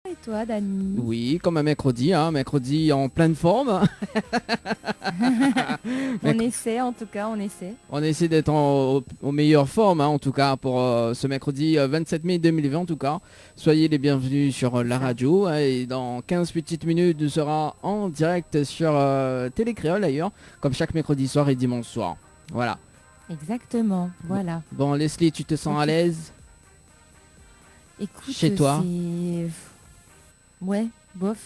Et toi, Dani? Oui, comme un mercredi, mercredi en pleine forme. On Merc- essaie, en tout cas, on essaie. On essaie d'être aux meilleures formes, en tout cas, pour ce mercredi 27 mai 2020, en tout cas. Soyez les bienvenus sur C'est la ça. radio, et dans 15 petites minutes, nous serons en direct sur Télé Créole, d'ailleurs, comme chaque mercredi soir et dimanche soir. Voilà. Exactement, voilà. Bon, Leslie, tu te sens à Ok. l'aise Écoute, chez toi? c'est... Ouais, bof.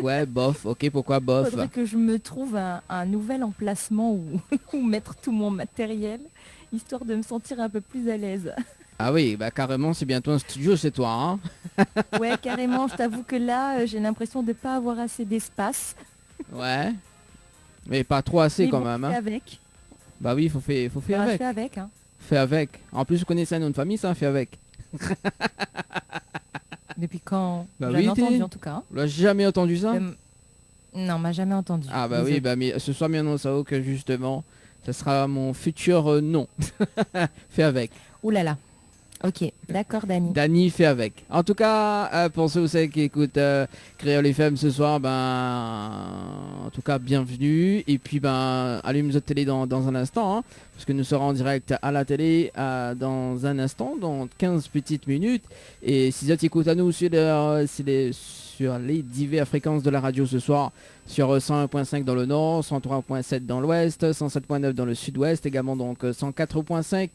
Ouais, bof. Ok, pourquoi bof? Faudrait que je me trouve un nouvel emplacement où, où mettre tout mon matériel, histoire de me sentir un peu plus à l'aise. Ah oui, bah carrément, c'est bientôt un studio chez toi, hein? Ouais, carrément, je t'avoue que là, j'ai l'impression de pas avoir assez d'espace. Ouais. Mais pas trop assez Mais quand bon, même, je fais hein. avec. Bah oui, faut faire Bah, je avec. fais avec, hein. Fait avec. En plus, vous connaissez un nom de famille, ça, fait avec. Depuis quand? Bah Jamais oui, entendu, en tout cas. on l'a jamais entendu ça? Euh, non, m'a jamais entendu. Ah bah oui, Désolée. bah mais ce soir, bien non, ça que justement, ça sera mon futur nom. Fait avec. Ouh là là. Ok, d'accord, Dani. Dany fait avec. En tout cas, pour ceux aussi qui écoutent Créole FM ce soir, ben, en tout cas, bienvenue. Et puis, ben, allume votre télé dans un instant, hein, parce que nous serons en direct à la télé dans un instant, dans 15 petites minutes. Et si vous écoutez à nous sur les diverses fréquences de la radio ce soir, sur 101.5 dans le nord, 103.7 dans l'ouest, 107.9 dans le sud-ouest, également donc 104.5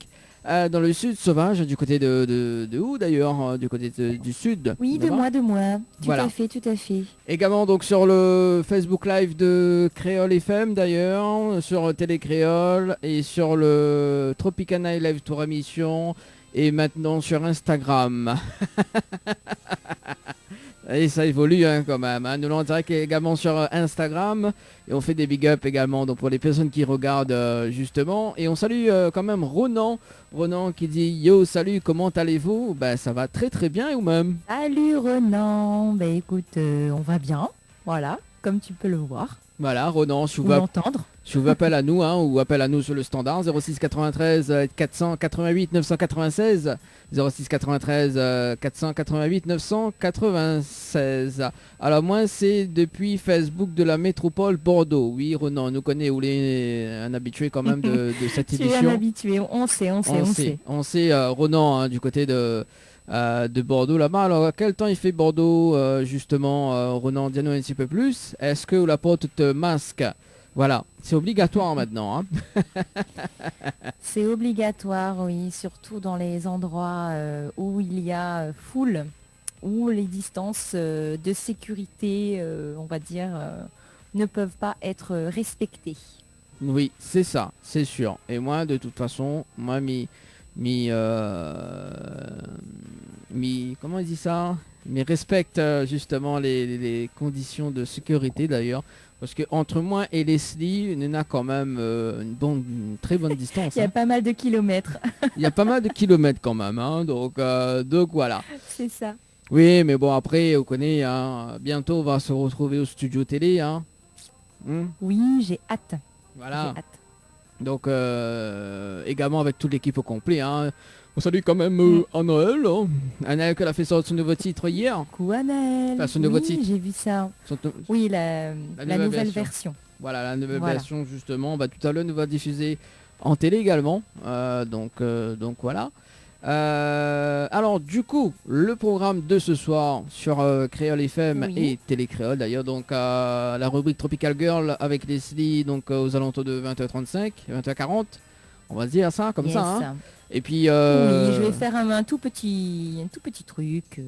dans le sud sauvage, du côté de où d'ailleurs, du côté du sud. Oui, là-bas. de moi. Tout Voilà. à fait, tout à fait. Également donc sur le Facebook Live de Créole FM d'ailleurs, sur Télé Créole et sur le Tropicana Live Tour émission et maintenant sur Instagram. Et ça évolue quand même. Nous l'on direct également sur Instagram et on fait des big up également donc pour les personnes qui regardent justement. Et on salue quand même Ronan. Ronan qui dit yo salut, comment allez-vous? Bah ça va très très bien et vous-même. Salut Renan. Ben écoute, on va bien. Voilà, comme tu peux le voir Voilà Ronan, si ou vous, l'entendre. si vous appelle à nous ou appelle à nous sur le standard 06 93 488 996. 06 93 488 996. Alors moi c'est depuis Facebook de la métropole Bordeaux. Oui Ronan, nous connaît où est un habitué quand même de cette Tu es un édition. habitué. On sait, on sait, on sait. On sait Ronan du côté de Bordeaux là-bas. Alors à quel temps il fait Bordeaux justement Ronan, dis-nous un petit peu plus. Est-ce que la porte te masque? Voilà, c'est obligatoire maintenant. C'est obligatoire, oui, surtout dans les endroits où il y a foule, où les distances de sécurité, on va dire, ne peuvent pas être respectées. Oui, c'est ça, c'est sûr. Et moi, de toute façon, moi, comment on dit ça? Mais respecte justement les conditions de sécurité d'ailleurs. Parce que entre moi et Leslie, on a quand même une très bonne distance. Il y a pas mal de kilomètres, Il y a pas mal de kilomètres quand même. Donc voilà. c'est ça. Oui, mais bon, après, on connaît, bientôt on va se retrouver au studio télé. Oui, j'ai hâte. Voilà. J'ai hâte. Donc également avec toute l'équipe au complet. On salue quand même Mm. Anaël. Anaël qui a fait son nouveau titre hier. Coucou Annelle. Enfin, son nouveau Oui, titre. j'ai vu ça. Son nou- Oui, la nouvelle version. Voilà, la nouvelle Voilà. version justement. Bah, tout à l'heure, nous va diffuser en télé également. Donc voilà. Alors du coup, le programme de ce soir sur Créole FM Oui. et Télé Créole d'ailleurs, donc la rubrique Tropical Girl avec Leslie, donc aux alentours de 20h35, 20h40, on va se dire ça comme Yes. ça. Et puis Oui, je vais faire un tout petit truc,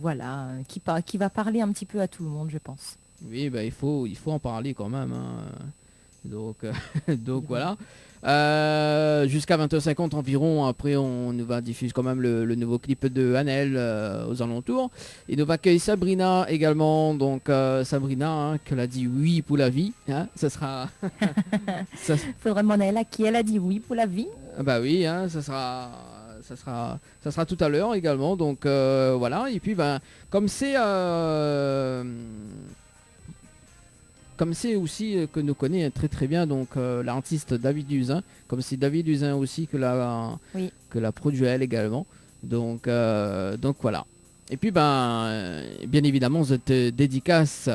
voilà, qui va parler un petit peu à tout le monde, je pense. oui, bah, il faut en parler quand même. Donc, donc Oui. voilà. Jusqu'à 20h50 environ. Après, on nous va diffuser quand même le nouveau clip de Annelle aux alentours. Et nous va accueillir Sabrina également. Donc Sabrina, qu'elle a dit oui pour la vie. Ça sera. ça- Faudra demander à qui elle a dit oui pour la vie. Bah oui, ça sera tout à l'heure également. Donc voilà. Et puis ben, comme c'est aussi que nous connaît très très bien donc l'artiste David Usain, comme c'est David Usain aussi Oui. que la produit elle également. Donc voilà. Et puis, bien évidemment, je te dédicace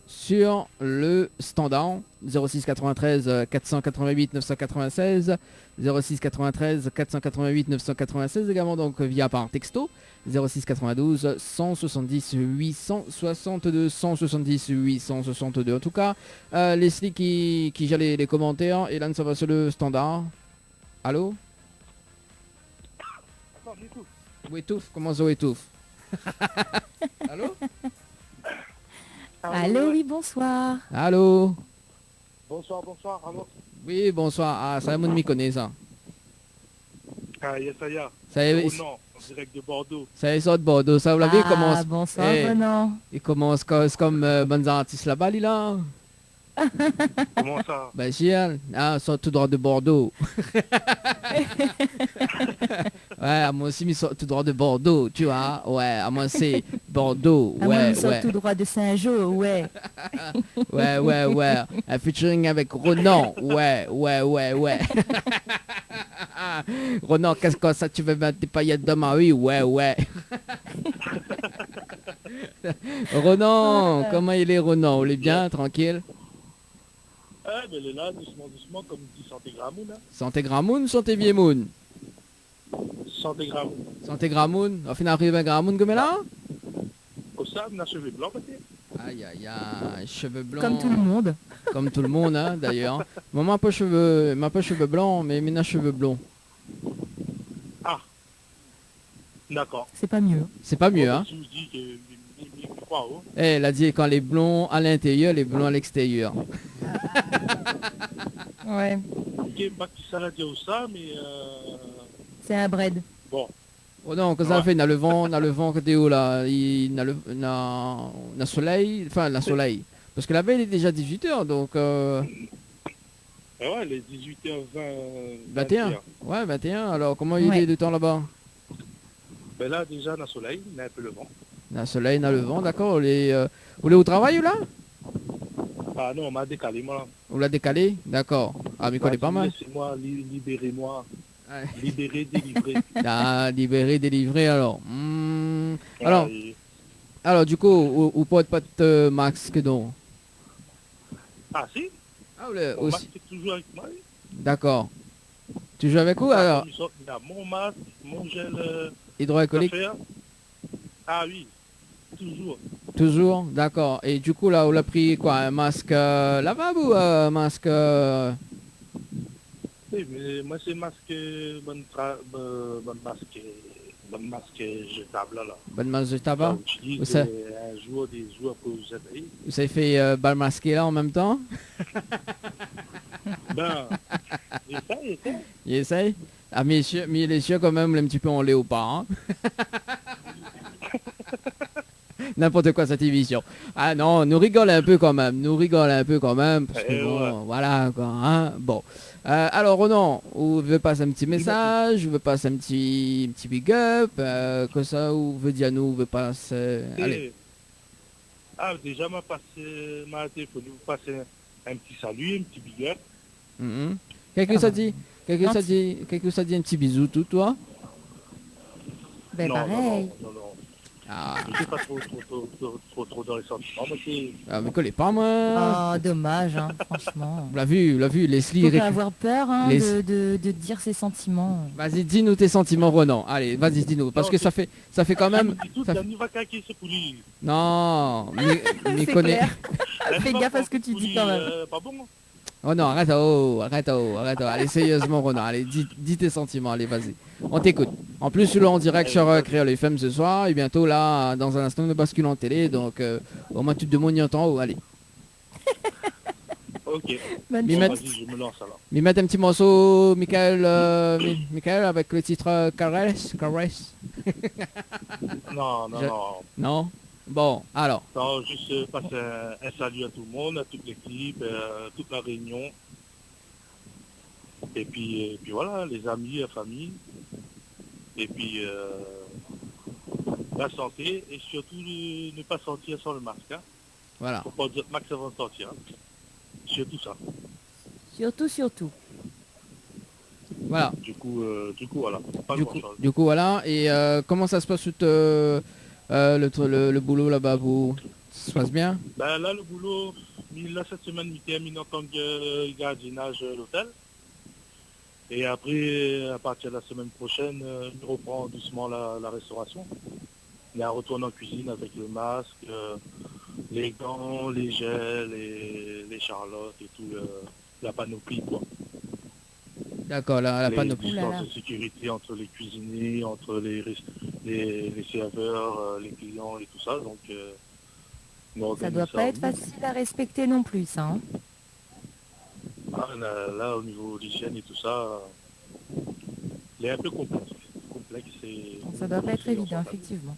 sur le standard 06 93 488 996, 06 93 488 996, également donc via par texto 06 92 170 862 170 862. En tout cas, Leslie qui gère les commentaires, et là ça va sur le standard. Allô? Attends, j'étouffe. Où étouffe? Comment ça étouffe? Allô? Allô, oui, bonsoir. Allô? Bonsoir, bonsoir. Allô? Oui, bonsoir. Ah, ça me connaît ça. Ah, yes, ça y est. Ça y est, Oh non, en direct de Bordeaux. ça y est, ça de Bordeaux. Ça, vous l'avez, il Ah, commence. bonsoir, Eh, Renan. il commence comme bonnes artistes là-bas, là. Comment ça? Ben, Gial, ah, ça tout droit de Bordeaux. Ouais, à moi aussi, mais tout droit de Bordeaux, tu vois. Ouais, à moi, c'est Bordeaux. Ah, moi, Ouais, nous sommes ouais. tout droit de Saint-Jean, ouais. Ouais. Un featuring avec Ronan. Ouais. Ronan, qu'est-ce que ça, tu veux mettre des paillettes dans ma vie? Ouais. Ronan, comment il est, Ronan? Il est bien, tranquille? Eh, mais elle est là, doucement, comme dit Santé Gramoun. Hein. Santé Gramoun, santé Viemoun? Santé Gramoun. Santé Gramoun? Au final, arrive à Gramoun comme là? Au ça, on a cheveux blancs, peut-être? Aïe, cheveux blancs. Comme tout le monde. Comme tout le monde, hein, d'ailleurs. Moi, m'a pas cheveux blancs, mais maintenant cheveux blonds. Ah, d'accord. C'est pas mieux. C'est pas mieux, Bon, hein. Tu me dis que... Mais quoi, oh? Eh, elle a dit quand les blonds à l'intérieur, les blonds à l'extérieur. Ouais. Ok, pas que ça l'a dit au ça, mais... C'est un bread. Bon, Oh non, qu'est-ce que ça Ouais. fait? Il a le vent côté haut là. Il a le soleil. Enfin, la soleil. Parce que la veille, il est déjà 18h, donc... eh ouais, les 18h20... 21. Ouais, 21. Alors, comment il Ouais. est du temps là-bas? Ben là, déjà, on a soleil, on a un peu le vent. La soleil, il a le vent, d'accord. Vous voulez au travail, là? Ah non, on m'a décalé, moi. Vous l'a décalé? D'accord. Ah, mais il connaît pas mal. Laissez-moi, libérez-moi. Ouais. Libéré, délivré. Ah, libéré, délivré, alors. Alors, Et- alors, du coup, ou pas de masque, donc. Ah si, Ah, vous le- mon aussi. masque est toujours avec moi. D'accord. Tu joues avec où, Ah, alors? il y a mon masque, mon gel Hydroalcoolique? d'affaires. Ah oui, toujours. Toujours? D'accord. Et du coup, là, on a pris quoi? Un masque lavable ou un masque... Oui, mais moi c'est masque, bonne masque jetable là. Bonne masque de Ça tabac? utilise Où ça? un jour, des jours pour vous aider. Vous avez fait bal masqué là en même temps? Ben, essaye. Il essaye? Ah, mais les chiens quand même, un petit peu en léopard. Hein? N'importe quoi cette émission. Ah non, nous rigole un peu quand même. Parce que Eh bon, ouais. voilà quoi. Hein? Bon. Alors Ronan, vous veut passer un petit message, vous veut passer un petit big up, que ça, vous veut dire à nous, vous veut passer... allez. Ah, déjà, m'a téléphoné, vous passez un petit salut, un petit big up. Mhm. Quelqu'un ça dit un petit bisou tout toi? Ben non, pareil. non. Ah, Je suis pas trop dans les sentiments, moi c'est... me collez pas moi. Oh, dommage, hein, franchement. Vous l'avez vu, Leslie. Faut pas avoir peur hein, Les- de dire ses sentiments. Vas-y, dis-nous tes sentiments, Ronan. Allez, vas-y, dis-nous. Parce Non, que c'est- ça fait quand même... Tout, ça il fait- n'y va caquer, c'est pour lui. Non, mais C'est connaît... clair. Fais gaffe à ce que tu dis quand même. Pas bon. Oh non, arrête. Allez, sérieusement, Ronan. Allez, dis tes sentiments. Allez, vas-y. On t'écoute. En plus, je suis là en direct sur Créole FM ce soir. Et bientôt, là, dans un instant, nous basculons en télé. Donc, au moins, tu te demandes en temps. Allez. Ok. Bonne Mais Bon, chance. vas-y, je me lance alors. Mais mettre un petit morceau, Michael, avec le titre Caress. Non. Non? Bon, alors. Non, juste passer un salut à tout le monde, à toute l'équipe, toute la réunion. Et puis voilà, les amis, la famille. Et puis la santé. Et surtout ne pas sortir sans le masque. Hein. Voilà. Faut pas dire max avant de sortir. Hein. Surtout ça. Surtout. Voilà. Voilà, pas grand-chose. Du coup, voilà. Et comment ça se passe le boulot là-bas vous... Ça se passe bien? Ben là, le boulot, là, cette semaine, il termine en tant que gardiennage à l'hôtel. Et après, à partir de la semaine prochaine, il reprend doucement la restauration. Il retourne en cuisine avec le masque, les gants, les gels, les charlottes et tout, la panoplie, quoi. D'accord, la Les panoplie. distances de sécurité entre les cuisiniers, entre les serveurs, les clients et tout ça. Donc, on Ça organise doit pas au être mieux. facile à respecter non plus, ça, hein. Là, au niveau de l'hygiène et tout ça, il est un peu complexe et Ça doit pas être c'est évident, insupportable. effectivement.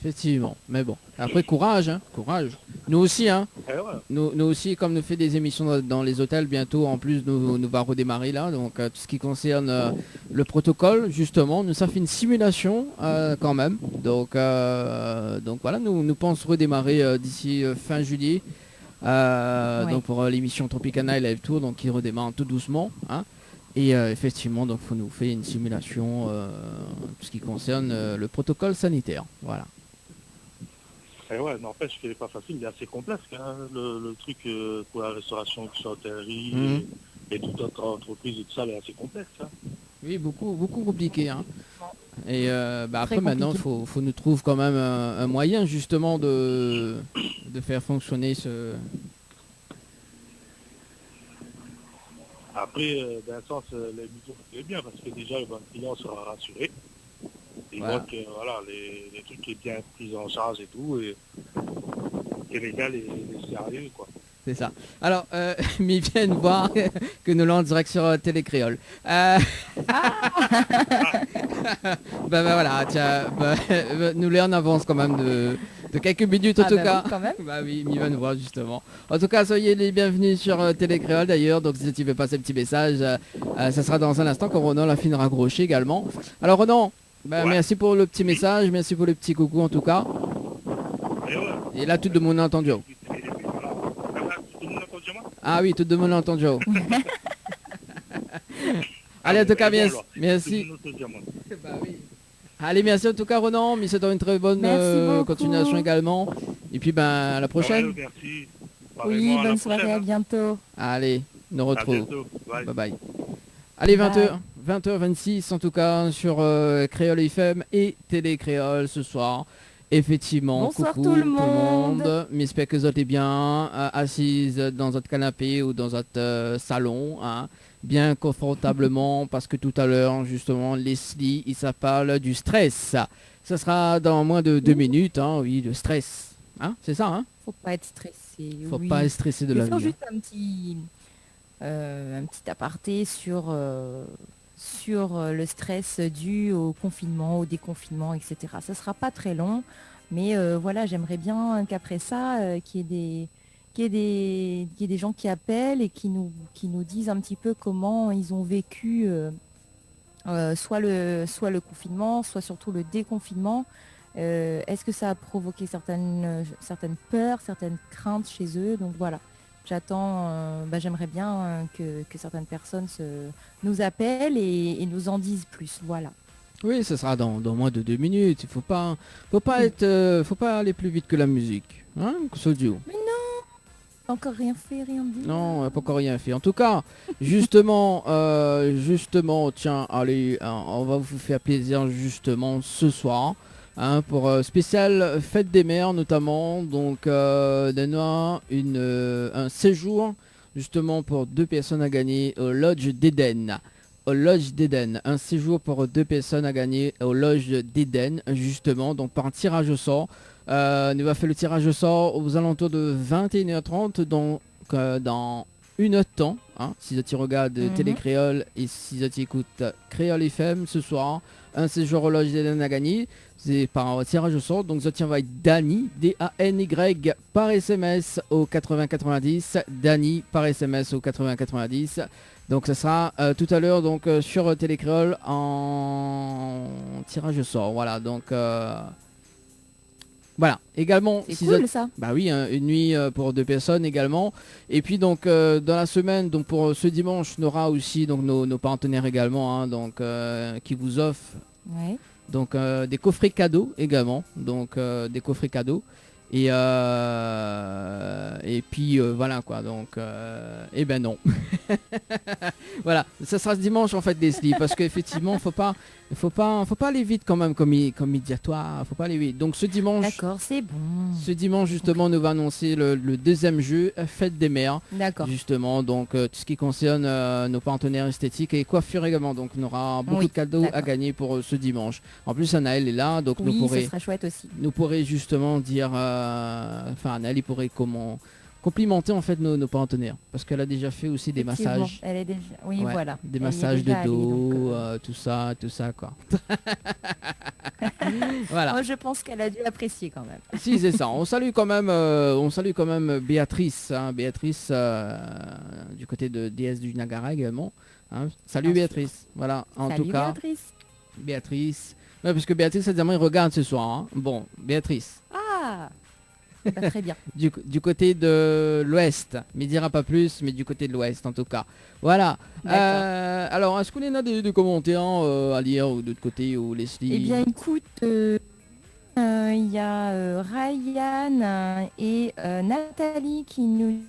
Effectivement. Mais bon. Après, courage, hein. Courage. Nous aussi, hein. Eh ouais. Nous aussi, comme nous fait des émissions dans les hôtels, bientôt en plus nous va redémarrer là. Donc tout ce qui concerne le protocole, justement, nous ça fait une simulation quand même. Donc voilà, nous pensons redémarrer d'ici fin juillet. Ouais. Donc pour l'émission Tropicana et Live Tour, donc qui redémarre tout doucement. Hein. Et effectivement, donc faut nous faire une simulation tout ce qui concerne le protocole sanitaire. Voilà. Eh ouais, n'empêche qu'il n'est pas facile, il est assez complexe, hein, le truc pour la restauration, que ce soit hôtellerie Mhm. et toute autre entreprise et tout ça, il est assez complexe. Hein. Oui, beaucoup compliqué. Hein. Et après Très maintenant, compliqué. faut nous trouver quand même un moyen justement de faire fonctionner ce... Après, d'un sens, les mesures, c'est bien parce que déjà, le client sera rassuré. Il Voilà. voit que voilà, les trucs est bien pris en charge et tout, et les gars, les sérieux, quoi. C'est ça. Alors, mais viennent voir que nous l'avons en direct sur Télécréole. Voilà, tiens, nous les en avance quand même de quelques minutes en Ah tout bah cas. oui, quand même. Bah oui, ils viennent voir justement. En tout cas, soyez les bienvenus sur Télécréole d'ailleurs. Donc si tu veux passer un petit message, ça sera dans un instant quand Ronan la finira grocher également. Alors Ronan, bah, Ouais. merci pour le petit message, merci pour le petit coucou en tout cas. Et ouais. Et là, tout le monde a entendu. Voilà. Ah, tout le monde a entendu moi? Ah oui, tout le monde a entendu. Allez, en tout cas, bon, alors. merci. Tout le monde a entendu moi. Bah oui. Allez, merci en tout cas, Ronan. Mais c'est une très bonne Merci beaucoup. continuation également. Et puis, ben, à la prochaine. Ouais, merci. Oui, Pareillement, à la bonne prochaine, soirée, à hein. bientôt. Allez, nous À retrouve. bientôt. Bye. Bye bye. Allez, Bye. 20h26 en tout cas sur Créole FM et Télé Créole ce soir. Effectivement, Bonsoir coucou tout le monde. J'espère que vous êtes bien assise dans votre canapé ou dans votre salon, hein, bien confortablement parce que tout à l'heure, justement, Leslie, ça parle du stress. Ça sera dans moins de 2 minutes, hein, oui, le stress. Hein, c'est ça, hein? Faut pas être stressé. Faut Oui. pas être stressé de Je la vais faire vie. juste un petit aparté sur le stress dû au confinement, au déconfinement, etc. Ça sera pas très long, mais voilà, j'aimerais bien qu'après ça, qu'il y ait des gens qui appellent et qui nous disent un petit peu comment ils ont vécu soit le confinement, soit surtout le déconfinement. Est-ce que ça a provoqué certaines peurs, certaines craintes chez eux? Donc voilà. J'aimerais bien que certaines personnes nous appellent et nous en disent plus. Voilà. Oui, ce sera dans moins de 2 minutes. Il faut pas Oui. faut pas aller plus vite que la musique. Hein, Sodio? Encore rien fait, rien dit. Non, on n'a pas encore rien fait. En tout cas, justement, tiens, allez, on va vous faire plaisir justement ce soir. Hein, pour spécial fête des mères notamment. Donc, donne-moi un séjour justement pour 2 personnes à gagner au Lodge d'Éden. Au Lodge d'Éden, un séjour pour 2 personnes à gagner au Lodge d'Éden, justement, donc par un tirage au sort. Nous va faire le tirage au sort aux alentours de 21h30, donc dans une heure de temps. Hein, si tu regardes Télé Créole et si tu écoutes Créole FM ce soir, un séjour au Lodge d'Éden à gagner. C'est par un tirage au sort, donc ça tient va être Dany, D-A-N-Y, par SMS au 8090, Dany par SMS au 8090. Donc ça sera tout à l'heure donc sur Télécréole en tirage au sort. Voilà, donc Voilà, également C'est 6 cool ça. bah oui, hein, une nuit pour 2 personnes également. Et puis donc dans la semaine, donc pour ce dimanche, on aura aussi donc nos partenaires également, hein, donc qui vous offrent Ouais. donc des coffrets cadeaux également, donc des coffrets cadeaux. Et puis voilà quoi, donc eh ben non. Voilà, ça sera ce dimanche en fait Leslie, parce qu'effectivement faut pas aller vite quand même comme médiatoire, faut pas aller vite. Donc ce dimanche, D'accord, c'est bon. justement nous va annoncer le deuxième jeu, Fête des mères. D'accord. Justement, donc tout ce qui concerne nos partenaires esthétiques et coiffure également. Donc on aura beaucoup Oui, de cadeaux à d'accord. gagner pour ce dimanche. En plus Anaël est là, donc Oui, ce sera chouette aussi. nous pourrez justement dire, enfin Anaël il pourrait complimenter en fait nos partenaires, parce qu'elle a déjà fait aussi des Effectivement, massages. Elle est déjà. Oui, Ouais, voilà. des Elle y est massages de déjà allée, dos, donc, tout ça quoi. Voilà. moi, je pense qu'elle a dû apprécier quand même. Si c'est ça, on salue quand même Béatrice, hein, Béatrice du côté de déesse du Nagara également. Hein. Salut Bien sûr. Béatrice, voilà, en Salut tout cas, Béatrice. Béatrice. Ouais, parce que Béatrice, évidemment, il regarde ce soir. Hein. Bon, Béatrice, Ah, bah, très bien. du côté de l'ouest, mais il dira pas plus, mais du côté de l'ouest en tout cas. Voilà. D'accord. Alors, est-ce qu'on a des commentaires à lire ou d'autre côté, ou Leslie? Eh bien, écoute, il y a Ryan et Nathalie qui nous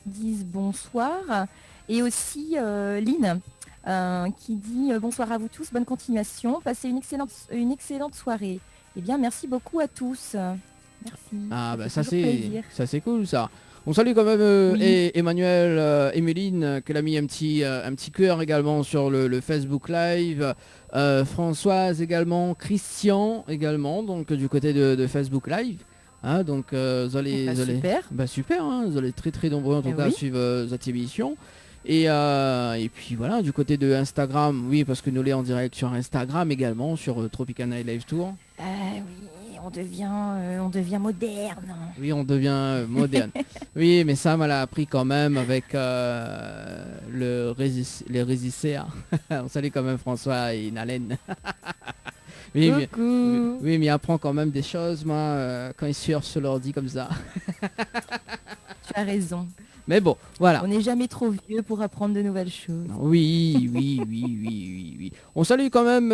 disent bonsoir. Et aussi Lynn qui dit bonsoir à vous tous, bonne continuation, passez une excellente soirée. Eh bien, merci beaucoup à tous. Merci. Ah bah fait ça toujours c'est plaisir. cool ça. On salue quand même Oui. Emmanuel, Emeline, qu'elle a mis un petit cœur également sur le Facebook Live. Françoise également, Christian également, donc du côté de Facebook Live. Hein, donc vous allez, Bah, super. Bah super, hein, vous allez très très nombreux en tout Eh cas à oui. suivre cette émission. Et puis voilà, du côté de Instagram, oui, parce que nous l'est en direct sur Instagram également, sur Tropicana Live Tour. Oui, on devient moderne. Oui, on devient moderne. Oui, mais Sam, elle a appris quand même avec les résissaires. On salue quand même François et Nalen. Oui, Coucou. mais il apprend quand même des choses, moi, quand il surfe sur l'ordi comme ça. Tu as raison. Mais bon, voilà. On n'est jamais trop vieux pour apprendre de nouvelles choses. Oui. On salue quand même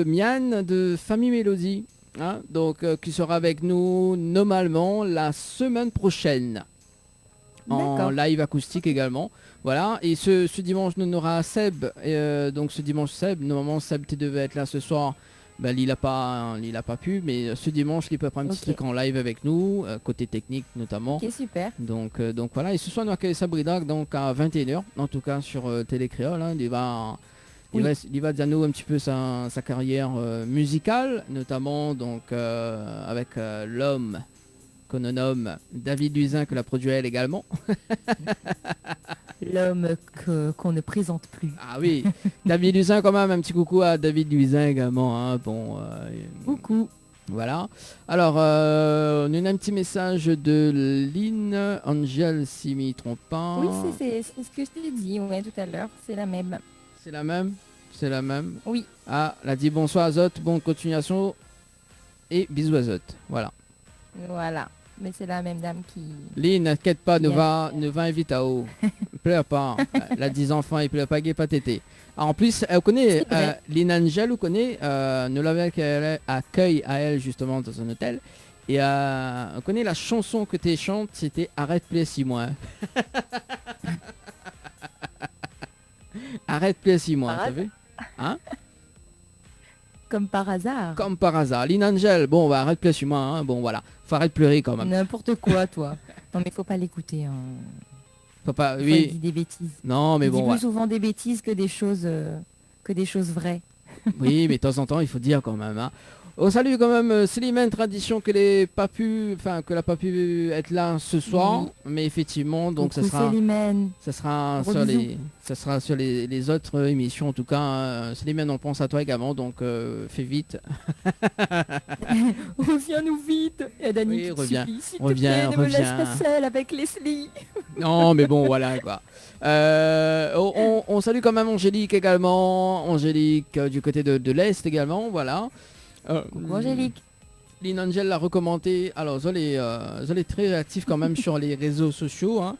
Mian de Famille Mélodie, hein, donc qui sera avec nous normalement la semaine prochaine. En D'accord. live acoustique également. Voilà. Et ce dimanche, nous aura Seb. Donc ce dimanche, Seb, normalement Seb devait être là ce soir. Ben, il a pas pu, mais ce dimanche, il peut prendre un petit Ok. truc en live avec nous, côté technique notamment. Ok, super. Donc voilà, et ce soir nous accueillons Sabridac donc à 21h, en tout cas sur Télé Créole. Hein, il va dire nous un petit peu sa carrière musicale, notamment donc avec l'homme qu'on nomme David Luisin, que la produit elle également. L'homme qu'on ne présente plus. Ah oui, David Luisin quand même, un petit coucou à David Luisin également. Hein, bon, Coucou. voilà. Alors, on a un petit message de Lynn Angel, si je m'y trompe pas. Oui, c'est ce que je t'ai dit ouais, tout à l'heure. C'est la même. C'est la même. C'est la même. Oui. Ah, elle a dit bonsoir Azot, bonne continuation et bisous Azot. Voilà. Voilà. Mais c'est la même dame qui... Lynn, n'inquiète pas, ne Yes. va invite à haut. Pleure pas. Elle a 10 enfants, il pleure pas, gué pas tété. Ah, en plus, elle connaît, C'est vrai. Lynn Angel, vous connaît, nous l'avait accueilli à elle justement dans un hôtel. Et on connaît la chanson que tu chantes, c'était Arrête plaît 6 mois. Arrête plaît 6 mois, Par t'as vu? Hein? Comme par hasard. Comme par hasard. Lynn Angel, bon, bah, arrête plaît 6 mois, hein. Bon, voilà. Faut arrêter de pleurer quand même. N'importe quoi, toi. Non, mais faut pas l'écouter. Hein. Papa, Des fois, il oui. dit des bêtises. Non, mais Il bon, dit ouais. plus souvent des bêtises que des choses vraies. Oui, mais de temps en temps, il faut dire quand même. Hein. On salue quand même Célimène Tradition qu'elle n'a pas pu être là ce soir, Oui. mais effectivement, donc Coucou, ça Célimène. sera Gros sur bisous. les autres émissions en tout cas. Célimène, on pense à toi également, donc fais vite. Reviens-nous vite. Et Dani, Oui, qui te reviens, supplie, s'il te reviens, plaît, ne me laisse reviens. pas seule avec Leslie. Non, mais bon, voilà quoi. On salue quand même Angélique également, Angélique du côté de l'Est également, voilà. Coucou Angélique. Lynn Angel l'a recommandé. Alors, elle est très réactive quand même sur les réseaux sociaux. Hein.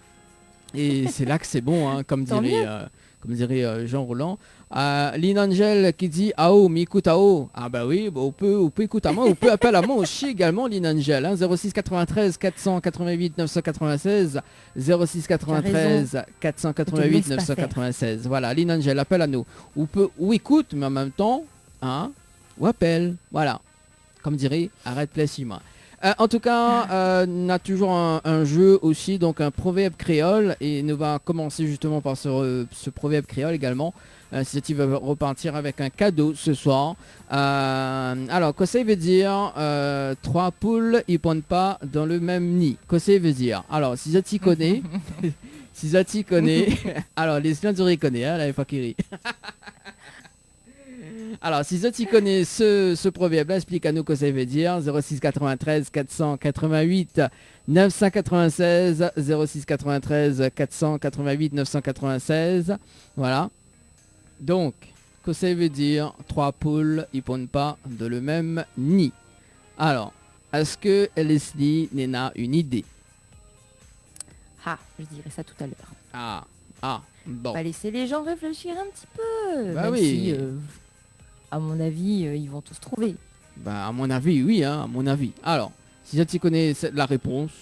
Et c'est là que c'est bon, hein, comme dirait Jean Roland. Lynn Angel qui dit Ao, m'écoute Ao. Ah bah oui, bah, on peut écouter à moi, on peut appeler à moi aussi également Lynn Angel. Hein, 06 93 488 996 06 93 488 996. Voilà, Lynn Angel, appelle à nous. Ou écoute, mais en même temps, hein, ou appelle. Voilà. Comme dirait Arrête Plessima. En tout cas, on a toujours un jeu aussi, donc un proverbe créole. Et nous va commencer justement par ce proverbe créole également. Si va repartir avec un cadeau ce soir. Alors, qu'est-ce que ça veut dire 3 poules, ils pondent pas dans le même nid. Qu'est-ce que ça veut dire? Alors, si ça t'y connaît, alors les silences du connaît, hein, la fois qui rit. Alors, si tu connais ce proverbe-là, explique à nous ce que ça veut dire. 06 93 488 996 06 93 488 996. Voilà. Donc, que ça veut dire 3 poules, ils pondent pas dans le même nid. Alors, est-ce que Leslie n'en a une idée? Ah, je dirais ça tout à l'heure. Bon. On va laisser les gens réfléchir un petit peu. Bah même oui. Si, à mon avis, ils vont tous trouver. Bah, à mon avis, oui, hein, à mon avis. Alors, si tu connais la réponse,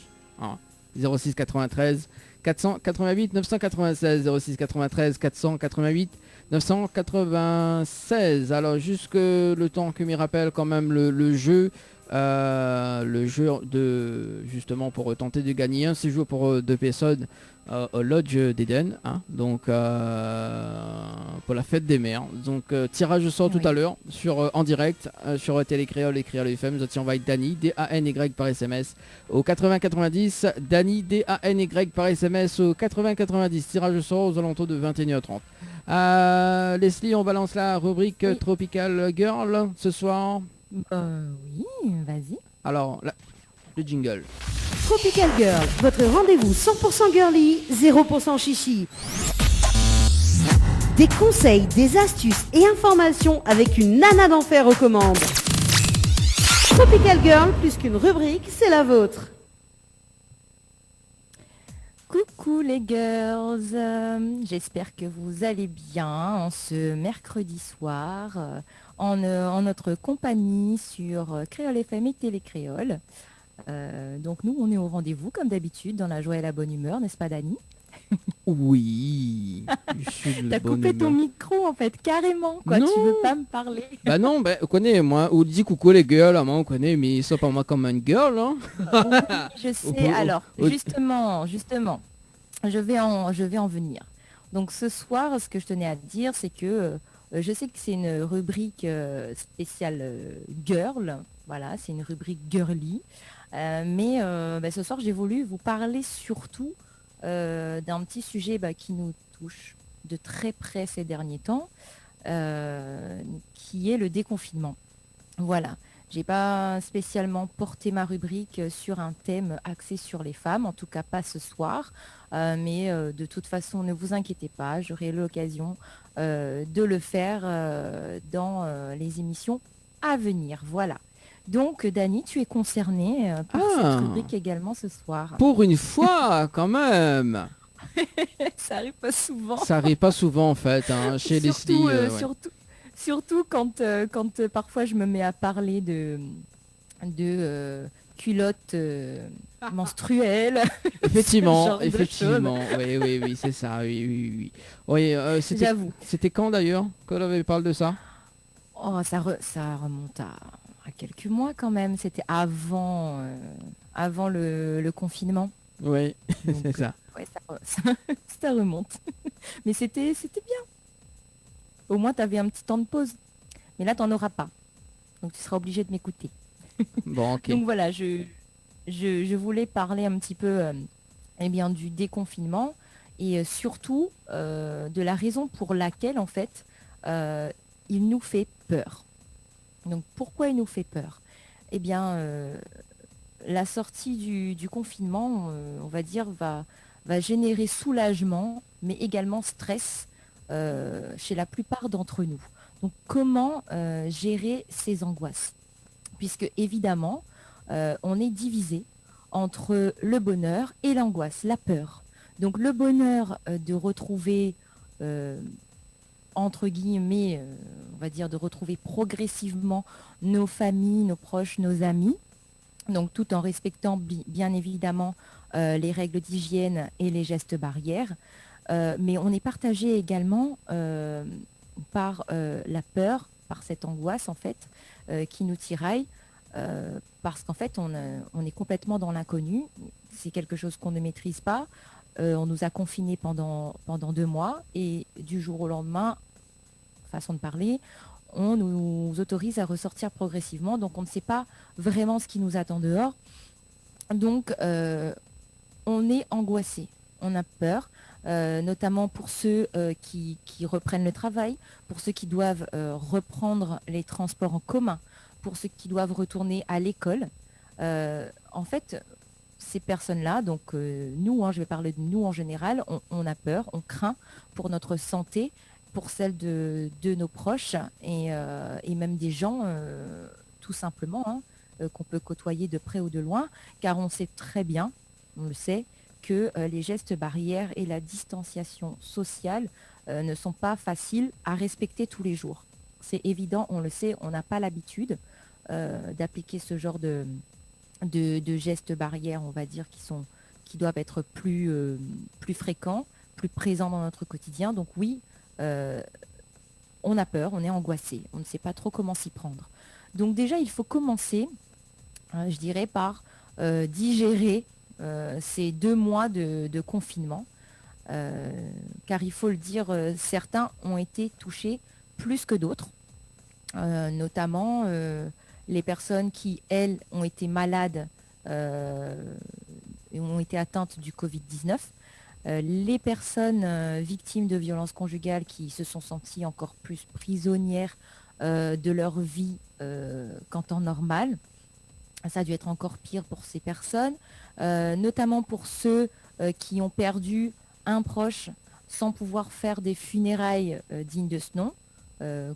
hein, 06 93 488 996 06 93 488 996. Alors, jusque le temps que m'y rappelle quand même le jeu de justement pour tenter de gagner un séjour pour 2 personnes au Lodge d'Eden, hein, donc pour la fête des mères. Donc tirage au sort tout à l'heure en direct sur Télécréole et Créole FM. Nous envoie Dany DANY par SMS au 8090. Dany DANY par SMS au 8090. Tirage au sort aux alentours de 21h30. Leslie, on balance la rubrique Tropical Girl ce soir. Oui, vas-y. Alors, le jingle. Tropical Girl, votre rendez-vous 100% girly, 0% chichi. Des conseils, des astuces et informations avec une nana d'enfer aux commandes. Tropical Girl, plus qu'une rubrique, c'est la vôtre. Coucou les girls, j'espère que vous allez bien en ce mercredi soir en notre compagnie sur Créole FM et Télécréole. Donc nous on est au rendez-vous comme d'habitude dans la joie et la bonne humeur, n'est-ce pas Dany? Oui, je suis de T'as bonne coupé ton humeur. micro en fait carrément quoi, Non. tu veux pas me parler? Bah non, on connaît moi, on dit coucou les girls, moi on connaît, mais ils sont pas moi comme une girl, hein. Je sais, alors justement, je vais en venir. Donc ce soir, ce que je tenais à te dire, c'est que je sais que c'est une rubrique spéciale girl, voilà, c'est une rubrique girly, mais ce soir j'ai voulu vous parler surtout d'un petit sujet qui nous touche de très près ces derniers temps, qui est le déconfinement. Voilà. J'ai pas spécialement porté ma rubrique sur un thème axé sur les femmes, en tout cas pas ce soir, mais de toute façon ne vous inquiétez pas, j'aurai l'occasion de le faire dans les émissions à venir. Voilà. Donc Dany, tu es concernée par cette rubrique également ce soir. Pour une fois, quand même. Ça arrive pas souvent. Ça arrive pas souvent en fait, hein, chez Surtout, Leslie. Surtout quand parfois je me mets à parler de culottes menstruelles. Effectivement, Ce genre de oui, c'est ça, oui. Oui, J'avoue. c'était quand d'ailleurs qu'on avait parlé de ça? Oh, ça remonte à quelques mois quand même. C'était avant le confinement. Oui, Donc, c'est ça. Ouais, ça remonte. Mais c'était bien. Au moins, tu avais un petit temps de pause. Mais là, tu n'en auras pas. Donc, tu seras obligé de m'écouter. Bon, ok. Donc voilà, je voulais parler un petit peu du déconfinement et surtout de la raison pour laquelle, en fait, il nous fait peur. Donc, pourquoi il nous fait peur? Eh bien, la sortie du confinement, on va dire, va générer soulagement, mais également stress chez la plupart d'entre nous. Donc comment gérer ces angoisses? Puisque évidemment, on est divisé entre le bonheur et l'angoisse, la peur. Donc le bonheur de retrouver, entre guillemets, on va dire de retrouver progressivement nos familles, nos proches, nos amis, donc tout en respectant bien évidemment les règles d'hygiène et les gestes barrières. Mais on est partagé également par la peur, par cette angoisse en fait, qui nous tiraille, parce qu'en fait on est complètement dans l'inconnu, c'est quelque chose qu'on ne maîtrise pas. On nous a confinés pendant 2 mois et du jour au lendemain, façon de parler, on nous autorise à ressortir progressivement, donc on ne sait pas vraiment ce qui nous attend dehors. Donc on est angoissé, on a peur, notamment pour ceux qui reprennent le travail, pour ceux qui doivent reprendre les transports en commun, pour ceux qui doivent retourner à l'école. En fait, ces personnes-là, donc nous, je vais parler de nous en général, on a peur, on craint pour notre santé, pour celle de nos proches et même des gens, tout simplement, qu'on peut côtoyer de près ou de loin, car on sait très bien, on le sait, que les gestes barrières et la distanciation sociale ne sont pas faciles à respecter tous les jours. C'est évident, on le sait, on n'a pas l'habitude d'appliquer ce genre de gestes barrières, on va dire, qui doivent être plus fréquents, plus présents dans notre quotidien. Donc oui, on a peur, on est angoissé, on ne sait pas trop comment s'y prendre. Donc déjà, il faut commencer, je dirais, par digérer ces 2 mois de confinement, car il faut le dire, certains ont été touchés plus que d'autres, notamment les personnes qui, elles, ont été malades et ont été atteintes du Covid-19, les personnes victimes de violences conjugales qui se sont senties encore plus prisonnières de leur vie qu'en temps normal. Ça a dû être encore pire pour ces personnes, notamment pour ceux qui ont perdu un proche sans pouvoir faire des funérailles dignes de ce nom,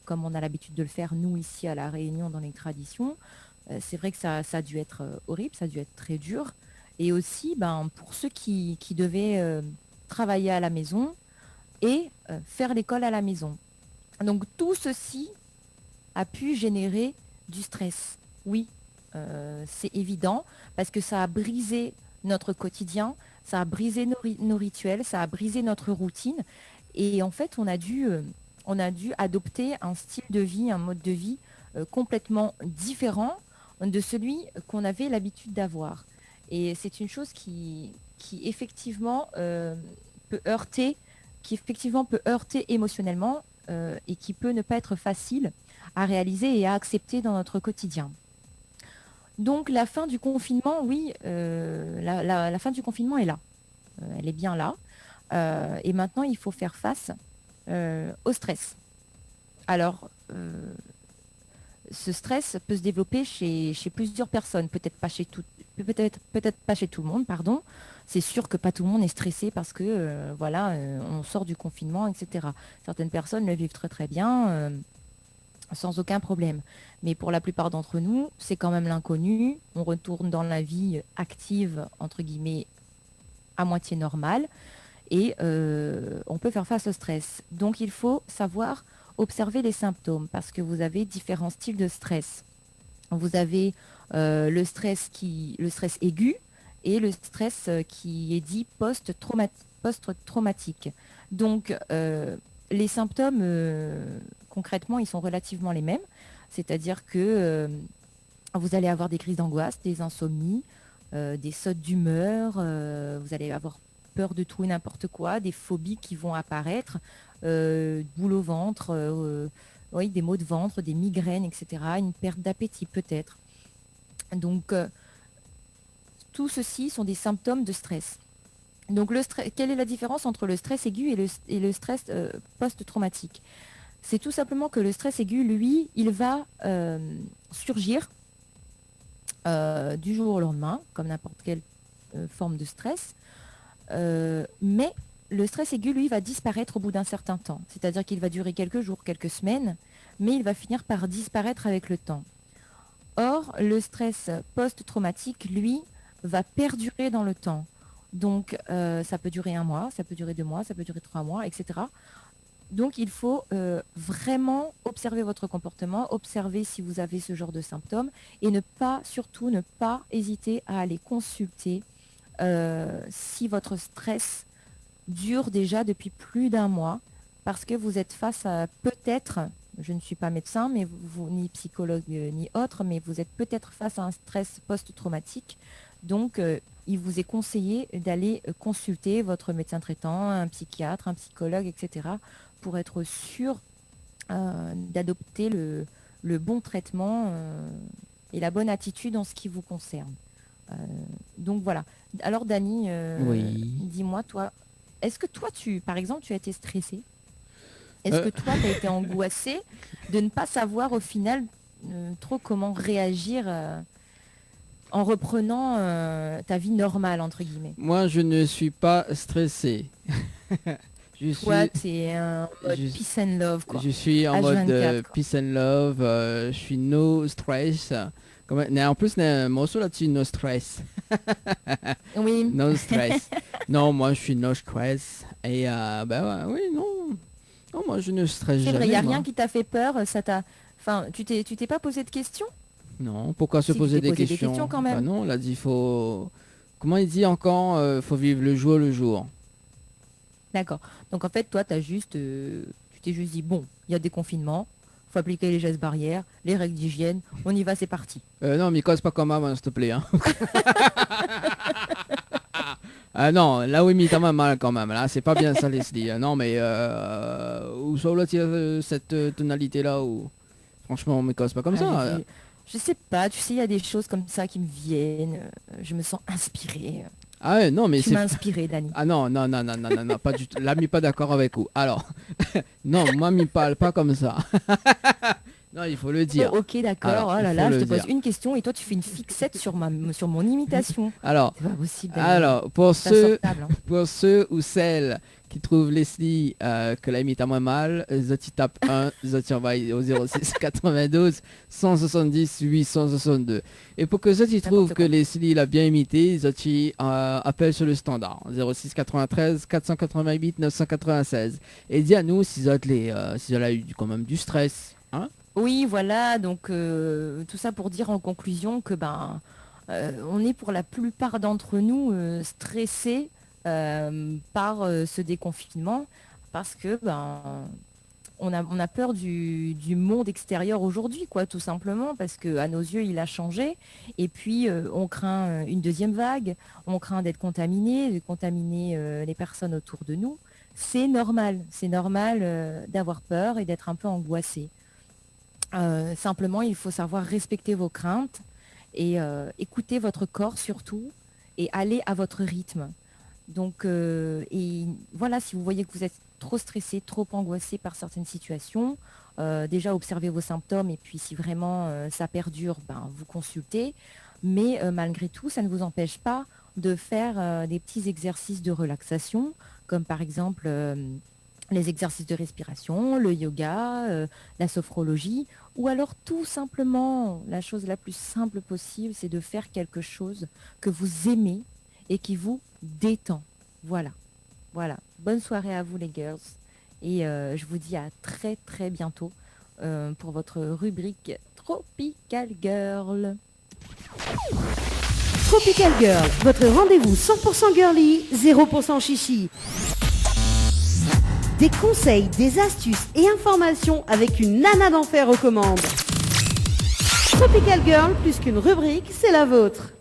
comme on a l'habitude de le faire nous ici à La Réunion dans les traditions. C'est vrai que ça a dû être horrible, ça a dû être très dur. Et aussi pour ceux qui devaient travailler à la maison et faire l'école à la maison. Donc tout ceci a pu générer du stress. Oui, c'est évident, parce que ça a brisé notre quotidien, ça a brisé nos rituels, ça a brisé notre routine. Et en fait, on a dû adopter un style de vie, un mode de vie complètement différent de celui qu'on avait l'habitude d'avoir. Et c'est une chose qui effectivement peut heurter émotionnellement et qui peut ne pas être facile à réaliser et à accepter dans notre quotidien. Donc la fin du confinement, oui, la fin du confinement est là. Elle est bien là. Et maintenant, il faut faire face au stress. Alors, ce stress peut se développer chez plusieurs personnes, peut-être pas chez tout le monde, pardon. C'est sûr que pas tout le monde est stressé parce que on sort du confinement, etc. Certaines personnes le vivent très très bien, sans aucun problème. Mais pour la plupart d'entre nous, c'est quand même l'inconnu. On retourne dans la vie active, entre guillemets, à moitié normale. Et on peut faire face au stress. Donc il faut savoir observer les symptômes parce que vous avez différents styles de stress. Vous avez le stress aigu et le stress qui est dit post-traumatique. Donc les symptômes, concrètement, ils sont relativement les mêmes. C'est-à-dire que vous allez avoir des crises d'angoisse, des insomnies, des sautes d'humeur, vous allez avoir peur de tout et n'importe quoi, des phobies qui vont apparaître, boule au ventre, des maux de ventre, des migraines, etc., une perte d'appétit peut-être. Donc, tout ceci sont des symptômes de stress. Donc, quelle est la différence entre le stress aigu et le stress post-traumatique ? C'est tout simplement que le stress aigu, lui, il va surgir du jour au lendemain, comme n'importe quelle forme de stress. Mais le stress aigu, lui, va disparaître au bout d'un certain temps. C'est-à-dire qu'il va durer quelques jours, quelques semaines, mais il va finir par disparaître avec le temps. Or, le stress post-traumatique, lui, va perdurer dans le temps. Donc, ça peut durer 1 mois, ça peut durer 2 mois, ça peut durer 3 mois, etc. Donc, il faut vraiment observer votre comportement, observer si vous avez ce genre de symptômes et surtout ne pas hésiter à aller consulter si votre stress dure déjà depuis plus d'1 mois, parce que vous êtes face à peut-être, je ne suis pas médecin, mais vous ni psychologue ni autre, mais vous êtes peut-être face à un stress post-traumatique. Donc, il vous est conseillé d'aller consulter votre médecin traitant, un psychiatre, un psychologue, etc., pour être sûr d'adopter le bon traitement et la bonne attitude en ce qui vous concerne. Donc voilà. Alors Dany, Oui. dis-moi, toi, est-ce que toi, par exemple, tu as été stressé? Est-ce que toi, tu as été angoissé de ne pas savoir au final trop comment réagir en reprenant ta vie normale, entre guillemets? Moi, je ne suis pas stressé. Toi, c'est un mode peace and love, quoi. Je suis en mode H24, quoi. peace and love. Je suis no stress. En plus, il y a un morceau là-dessus, no stress. Oui. No stress. Non, moi, je suis no stress. Et bah ouais, oui, non. Non, moi, je ne stresse C'est jamais. vrai, il n'y a moi. rien qui t'a fait peur, Enfin, tu t'es pas posé de questions? Non, pourquoi se Si, tu poser t'es des posé des questions? questions quand même. Bah non, il a dit faut... Comment il dit encore faut vivre le jour le jour. D'accord. Donc en fait, toi, tu t'es juste dit, bon, il y a des confinements, faut appliquer les gestes barrières, les règles d'hygiène, on y va, c'est parti. Non, mais cause pas comme maman, s'il te plaît. Hein. Ah non, là oui, mais t'as mal quand même. Là, c'est pas bien ça, Leslie. Non, mais où sont là cette tonalité-là où... Franchement, on me cause pas comme ça. Je sais pas, tu sais, il y a des choses comme ça qui me viennent, je me sens inspirée. Ah ouais, non, mais Tu c'est... m'as inspiré, Dany. Ah non, pas du tout. Là, m'y pas d'accord avec vous. Alors, non, moi, m'y parle pas comme ça. Non, il faut le dire. Oh, ok, d'accord. Alors, Oh il là faut là, je le te pose dire. une question et toi, tu fais une fixette sur mon imitation. Alors, C'est pas possible, Dany. pour C'est ceux, insupportable, hein. pour ceux ou celles qui trouvent Leslie que la imite à moins mal, Zoti tape 1, Zoti envoie au 06 92 170 862. Et pour que Zoti trouve que Leslie l'a bien imité, Zoti appelle sur le standard 06 93 488 996 et dis à nous si Zoti a eu quand même du stress. Hein. Oui, voilà, donc tout ça pour dire en conclusion que on est pour la plupart d'entre nous stressés par ce déconfinement parce que on a peur du monde extérieur aujourd'hui, quoi, tout simplement, parce que à nos yeux il a changé et puis on craint une deuxième vague, on craint d'être contaminé, de contaminer les personnes autour de nous. C'est normal d'avoir peur et d'être un peu angoissé. Simplement, il faut savoir respecter vos craintes et écouter votre corps surtout et aller à votre rythme. Donc, et voilà, si vous voyez que vous êtes trop stressé, trop angoissé par certaines situations, déjà observez vos symptômes et puis si vraiment ça perdure, vous consultez. Mais malgré tout, ça ne vous empêche pas de faire des petits exercices de relaxation, comme par exemple les exercices de respiration, le yoga, la sophrologie, ou alors tout simplement, la chose la plus simple possible, c'est de faire quelque chose que vous aimez et qui vous détend. Voilà. Bonne soirée à vous les girls. Et je vous dis à très très bientôt pour votre rubrique Tropical Girl. Tropical Girl, votre rendez-vous 100% girly, 0% chichi. Des conseils, des astuces et informations avec une nana d'enfer aux commandes. Tropical Girl, plus qu'une rubrique, c'est la vôtre.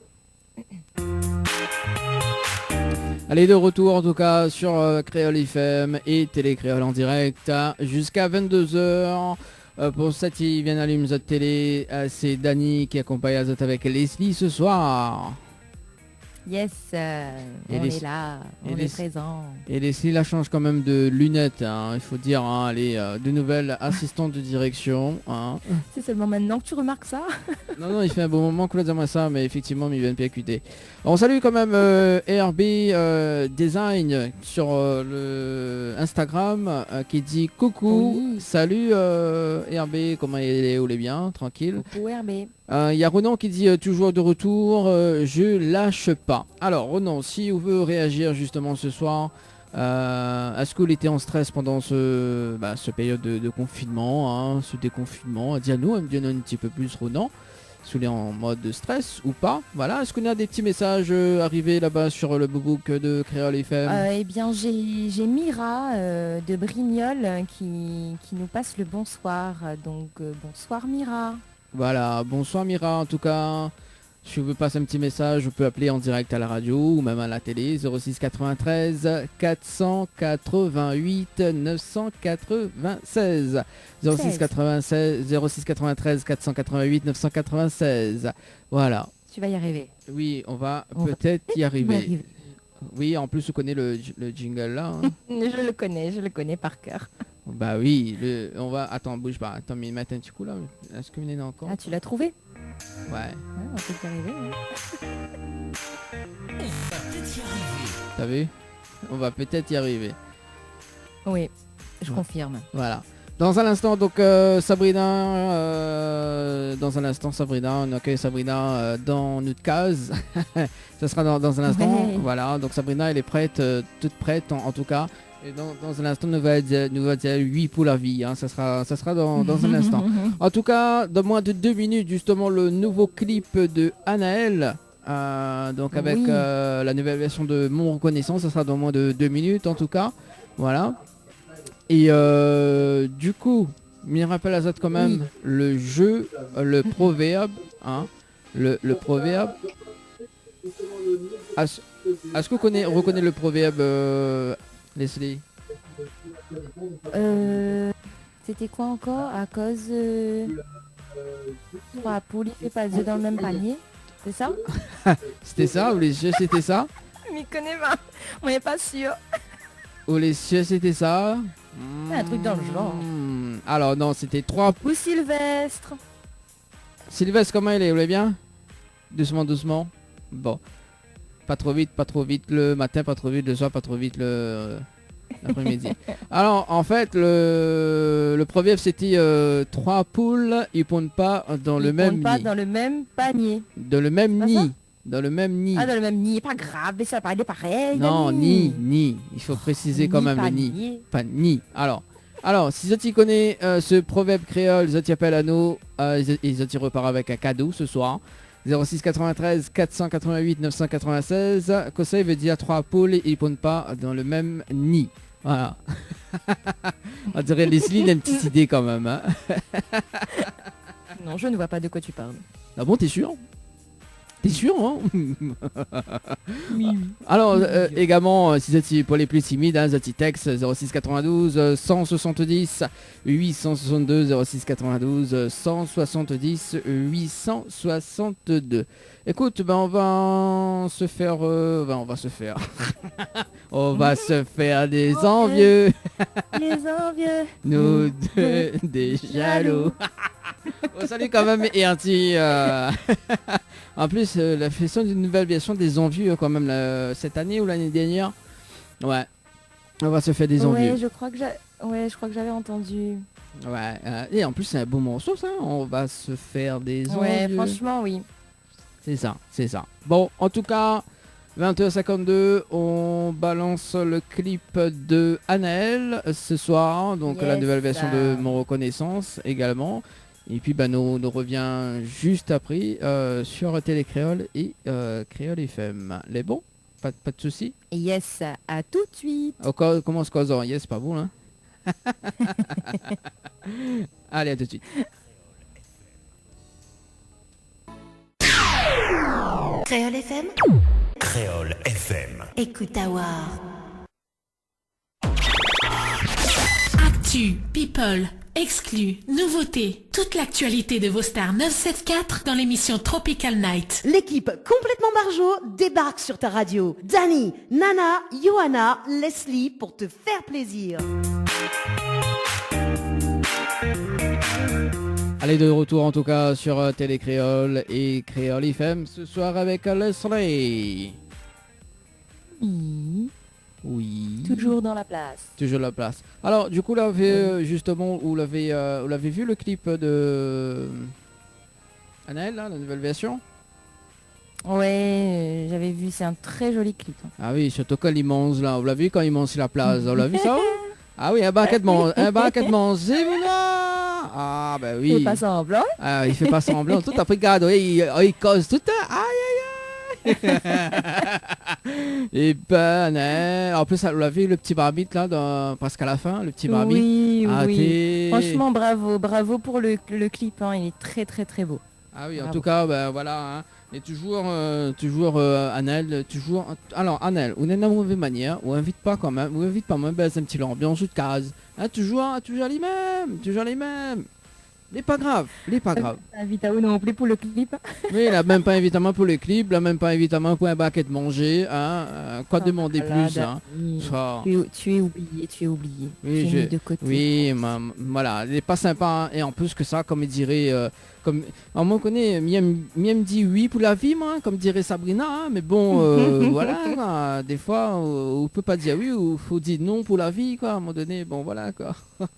Allez, de retour en tout cas sur Créole FM et Télé Créole en direct jusqu'à 22h. Pour ça, qui vient d'allumer notre télé, c'est Dany qui accompagne Azot avec Leslie ce soir. Yes, on est là, on est présent. Et Leslie la change quand même de lunettes, hein, il faut dire, hein, elle est de nouvelle assistante de direction. Hein. C'est seulement maintenant que tu remarques ça. Non, il fait un bon moment que dire moi ça, mais effectivement, il vient de PQT. On salue quand même RB Design sur le Instagram qui dit coucou, oui. salut RB, comment il est, où il est bien, tranquille. Coucou RB. Il y a Ronan qui dit toujours de retour, je lâche pas. Alors Ronan, si vous veut réagir justement ce soir, est-ce que vous étiez en stress pendant ce période de confinement, ce déconfinement? Dis-nous un petit peu plus Ronan, si vous êtes en mode de stress ou pas. Voilà, est-ce qu'on a des petits messages arrivés là-bas sur le book de Créole FM? Eh bien, j'ai Mira de Brignoles qui nous passe le bonsoir. Donc, bonsoir Mira. Voilà, bonsoir Mira en tout cas. Si vous veux passer un petit message, vous pouvez appeler en direct à la radio ou même à la télé 06 93 488 996 06 93 488 996. Voilà. Tu vas y arriver. Oui, on va peut-être y arriver. arriver. Oui, en plus, vous connaissez le jingle là. Hein. Je le connais par cœur. Bah oui, on va... Attends, bouge pas. Attends, mais mettre un petit coup là. Est-ce que vous n'êtes encore? Ah, tu l'as trouvé? Ouais. On peut y arriver. T'as vu? On va peut-être y arriver. Oui, je confirme. Voilà. Dans un instant, donc Sabrina, on accueille Sabrina dans notre case. Ça sera dans un instant. Ouais. Voilà, donc Sabrina, elle est prête, toute prête en tout cas. Et dans un instant, nous va dire 8 pour la vie. Hein. Ça sera dans un instant. En tout cas, dans moins de 2 minutes, justement, le nouveau clip de Anaël. Donc avec la nouvelle version de Mon Reconnaissance, ça sera dans moins de 2 minutes en tout cas. Voilà. Et du coup, me rappelle à ça quand même le jeu, le proverbe. Hein, le proverbe. Est-ce que vous reconnaissez le proverbe Leslie? C'était quoi encore? À cause... la poule fait pas deux dans le même panier. C'est ça? C'était ça? Ou les cieux c'était ça? Je m'y connais pas. On n'est pas sûr. Ou les cieux c'était ça? Un truc dans le genre. Alors non, c'était 3... Ou Sylvestre. Sylvestre, comment il est? Vous voulez bien? Doucement, doucement. Bon. Pas trop vite le matin, pas trop vite le soir, pas trop vite l'après-midi. Alors en fait le proverbe c'était 3 poules ils pondent pas dans le même pas nid. dans le même panier. Dans le même C'est pas nid. ça? Dans le même nid. Ah, dans le même nid, pas grave, mais ça paraît pareil. Non, nid. Il faut préciser quand même le nid. Panier. Pas nid. Alors si tu connais ce proverbe créole, tu appelles à nous, ils repart avec un cadeau ce soir. 06 93 488 996. Conseil veut dire 3 poules ils pondent pas dans le même nid. Voilà. On dirait Leslie il a une petite idée quand même. Hein. Non, je ne vois pas de quoi tu parles. Ah bon, t'es sûr? T'es sûr, hein? Oui. Alors, également, si c'est pour les plus timides, hein, Zati texte 06 92 170 862 06 92 170 862. Écoute, ben on va se faire on va se faire des envieux. Les envieux. Nous deux des jaloux. Oh, salut quand même et un petit en plus la question d'une nouvelle version des envieux quand même cette année ou l'année dernière. Ouais. On va se faire des envieux. Ouais, je crois que j'avais entendu. Ouais, et en plus c'est un beau morceau ça, on va se faire des envieux. Ouais, franchement oui. C'est ça. Bon, en tout cas, 20h52, on balance le clip de Anaël ce soir, donc la nouvelle version de Mon Reconnaissance également. Et puis nous revient juste après sur Télé Créole et Créole FM. Les bons? Pas de soucis? Yes, à tout de suite. Comment se cause? Yes, pas vous, hein? Allez, à tout de suite. Créole FM. Créole FM. Écoute avoir. Actu, people, exclus, nouveautés, toute l'actualité de vos stars 974 dans l'émission Tropical Night. L'équipe complètement barjo débarque sur ta radio. Dani, Nana, Johanna, Leslie pour te faire plaisir. Allez, de retour en tout cas sur Télé Créole et Créole FM ce soir avec Leslie. Oui. Toujours dans la place. Toujours la place. Alors, du coup, là, justement, vous l'avez vu le clip de Anaël, là, la nouvelle version. Ouais, j'avais vu, c'est un très joli clip. Ah oui, surtout quand il mange là, vous l'avez vu quand il mange sur la place, vous l'avez vu ça? Ah oui, un banquet de manger, voilà. Ah ben oui. Il fait pas semblant. Ah, il fait pas semblant, tout après regarde, oui, il cause tout le temps. Aïe aïe aïe. Et ben, en plus, vous l'avez vu le petit barbite là, presque à la fin, le petit barbite. Oui, Ah, oui. Franchement, bravo pour le clip, hein. Il est très très très beau. Ah oui, en Bravo. tout cas, ben voilà. Hein. Et toujours Anel, toujours. Alors Anel, on est dans une mauvaise manière, on invite pas quand même, on invite pas même, ben, c'est un petit l'ambiance de case. Hein, toujours les mêmes. Mais pas grave. Invite à non plus pour le clip. Oui, là même pas évidemment pour le clip, là même pas évidemment pour un baquet de manger, hein. Quoi demander plus, hein. Ça. Tu es oublié. Oui, tu es mis de côté. Oui, voilà, il est pas sympa, hein. Et en plus que ça, comme il dirait, comme, alors, moi on connaît, me dit oui pour la vie, moi, comme dirait Sabrina, hein, mais bon, voilà, quoi, des fois, on peut pas dire oui, ou faut dire non pour la vie, quoi, à un moment donné, bon, voilà, quoi. Donc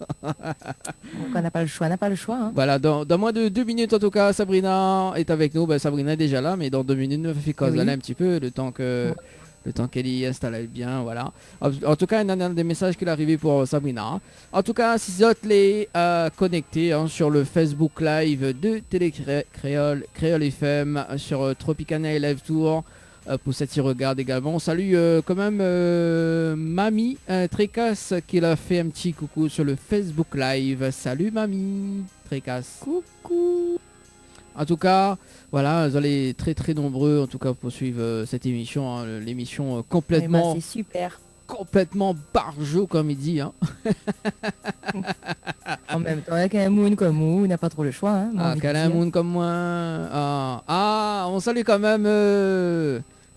on n'a pas le choix, hein. Voilà, dans moins de 2 minutes, en tout cas, Sabrina est avec nous, ben, Sabrina est déjà là, mais dans 2 minutes, nous fait cause un petit peu, le temps qu'elle y installe bien, voilà. En tout cas, il y a un des messages qui est arrivé pour Sabrina. En tout cas, si vous êtes les connectés, hein, sur le Facebook Live de Télé Créole FM, sur Tropicana et Live Tour, pour ceux qui regardent également. On salue quand même Mamie Trécasse qui a fait un petit coucou sur le Facebook Live. Salut Mamie Trécasse. Coucou. En tout cas, voilà, vous allez très très nombreux en tout cas pour suivre cette émission, hein, l'émission complètement, c'est super. Complètement barjot comme il dit. Hein. En même temps, avec un moon comme vous, il n'a pas trop le choix. Hein, un moon comme moi. On salue quand même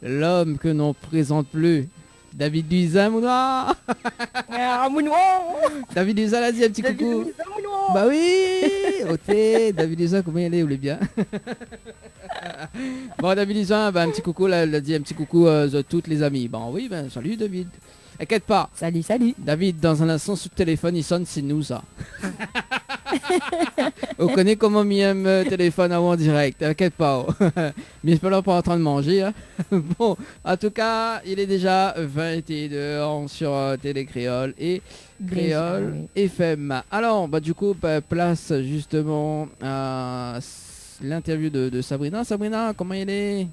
l'homme que l'on présente plus. David Luisin, Mounoir. David Luisin a dit un petit coucou. Bah oui. Ok, David Luisin, comment il est, vous voulez bien. Bon, David Luisin, un petit coucou, là, il a dit un petit coucou de toutes les amis. Bon oui, salut David. Inquiète pas. Salut. David, dans un instant, sur le téléphone, il sonne, c'est nous ça. On connaît comment Miem téléphone en direct, t'inquiète pas. Mais je suis pas là pour en train de manger. Hein. Bon, en tout cas, il est déjà 22h sur Télé Créole et Créole FM. Alors, du coup, place justement à l'interview de Sabrina. Sabrina, comment il est?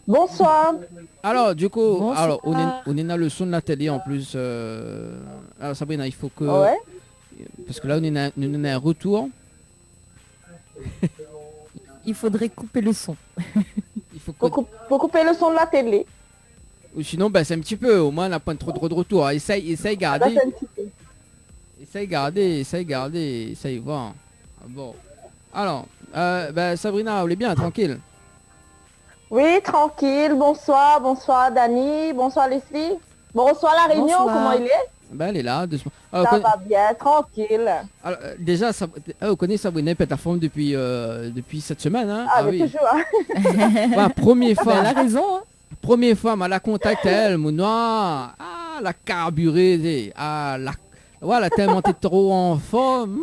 Bonsoir. Alors, du coup, Bonsoir. on est dans le son de la télé en plus. Alors, Sabrina, il faut que... Ouais. Parce que là, on est un retour. Il faudrait couper le son. Il faut Faut couper le son de la télé. Ou sinon, c'est un petit peu. Au moins, on n'a pas trop de retour. Essaye garder. Là, c'est un petit peu. Essaye voir. Bon. Alors, Sabrina, vous êtes bien, tranquille. Oui, tranquille. Bonsoir Dani. Bonsoir Leslie. Bonsoir La Réunion, Bonsoir. comment il est? Elle est là, doucement. Ça va bien, tranquille. Alors, déjà, vous connaissez Sabrina pète la forme depuis cette semaine. Hein? Ah, mais oui. toujours. Hein. Première fois. Elle a raison. Hein. Première fois, elle a contacté elle, mon noir. Ah, la carburée. Voilà, tellement t'es trop en forme.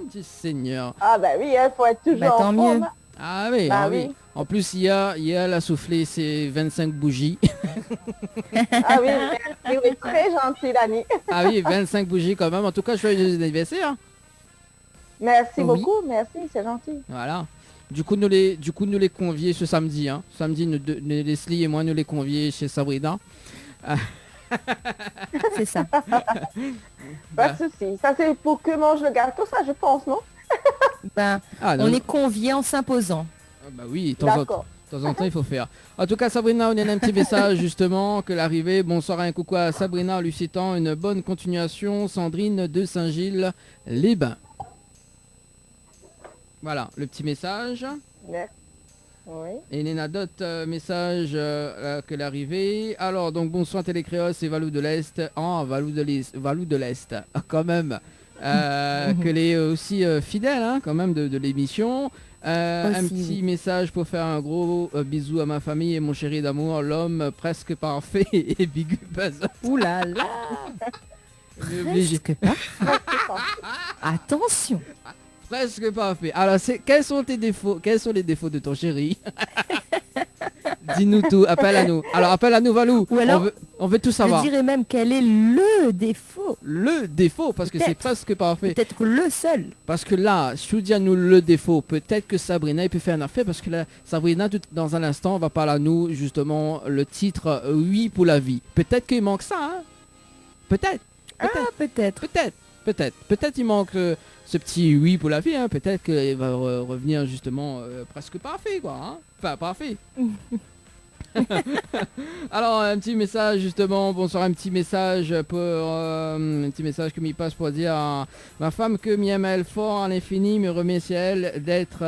Dieu Seigneur. Ah, bah oui, il faut être toujours Tant en mieux. forme. Ah oui, Bah oui. oui. En plus, il y a la soufflé, c'est 25 bougies. Ah oui, merci, oui, très gentil Dani. Ah oui, 25 bougies quand même. En tout cas, joyeux anniversaire. Merci Oui. beaucoup, merci, c'est gentil. Voilà. Du coup, nous les convier ce samedi. Hein. Samedi, Leslie et moi, nous les convier chez Sabrina. C'est ça. Pas de souci. Ça, c'est pour que mange le gâteau, ça, je pense, non? Non, On est conviés en s'imposant. Ah bah oui, de temps en temps, il faut faire. En tout cas, Sabrina, on a un petit message justement que l'arrivée. Bonsoir et un coucou à Sabrina, lui citant une bonne continuation. Sandrine de Saint-Gilles-les-Bains. Voilà, le petit message. Merci. Oui. Et il y en a d'autres messages que l'arrivée. Alors, donc, bonsoir Télécréole, c'est Valou de l'Est. Valou de l'Est, quand même. Qu'elle est aussi fidèle, hein, quand même, de l'émission. Un petit message pour faire un gros bisou à ma famille et mon chéri d'amour, l'homme presque parfait et Bigu Bazin. Ouh là là. Presque pas. Attention. Presque parfait. Alors, quels sont tes défauts? Quels sont les défauts de ton chéri? Dis-nous tout, appelle à nous. Alors, appelle à nous, Valou. Ou alors, on veut tout savoir. Je dirais même quel est le défaut. Le défaut, parce que c'est presque parfait. Peut-être le seul. Parce que là, si tu dis à nous le défaut, peut-être que Sabrina, il peut faire un affaire, parce que là, Sabrina, dans un instant, va parler à nous, justement, le titre Oui pour la vie. Peut-être qu'il manque ça, hein? Peut-être. Peut-être il manque ce petit oui pour la vie, hein. Peut-être qu'il va revenir justement presque parfait, quoi, hein. Enfin, parfait. Alors, un petit message justement, bonsoir, un petit message que m'y passe pour dire à ma femme que m'y aime elle fort à l'infini, me remercie elle d'être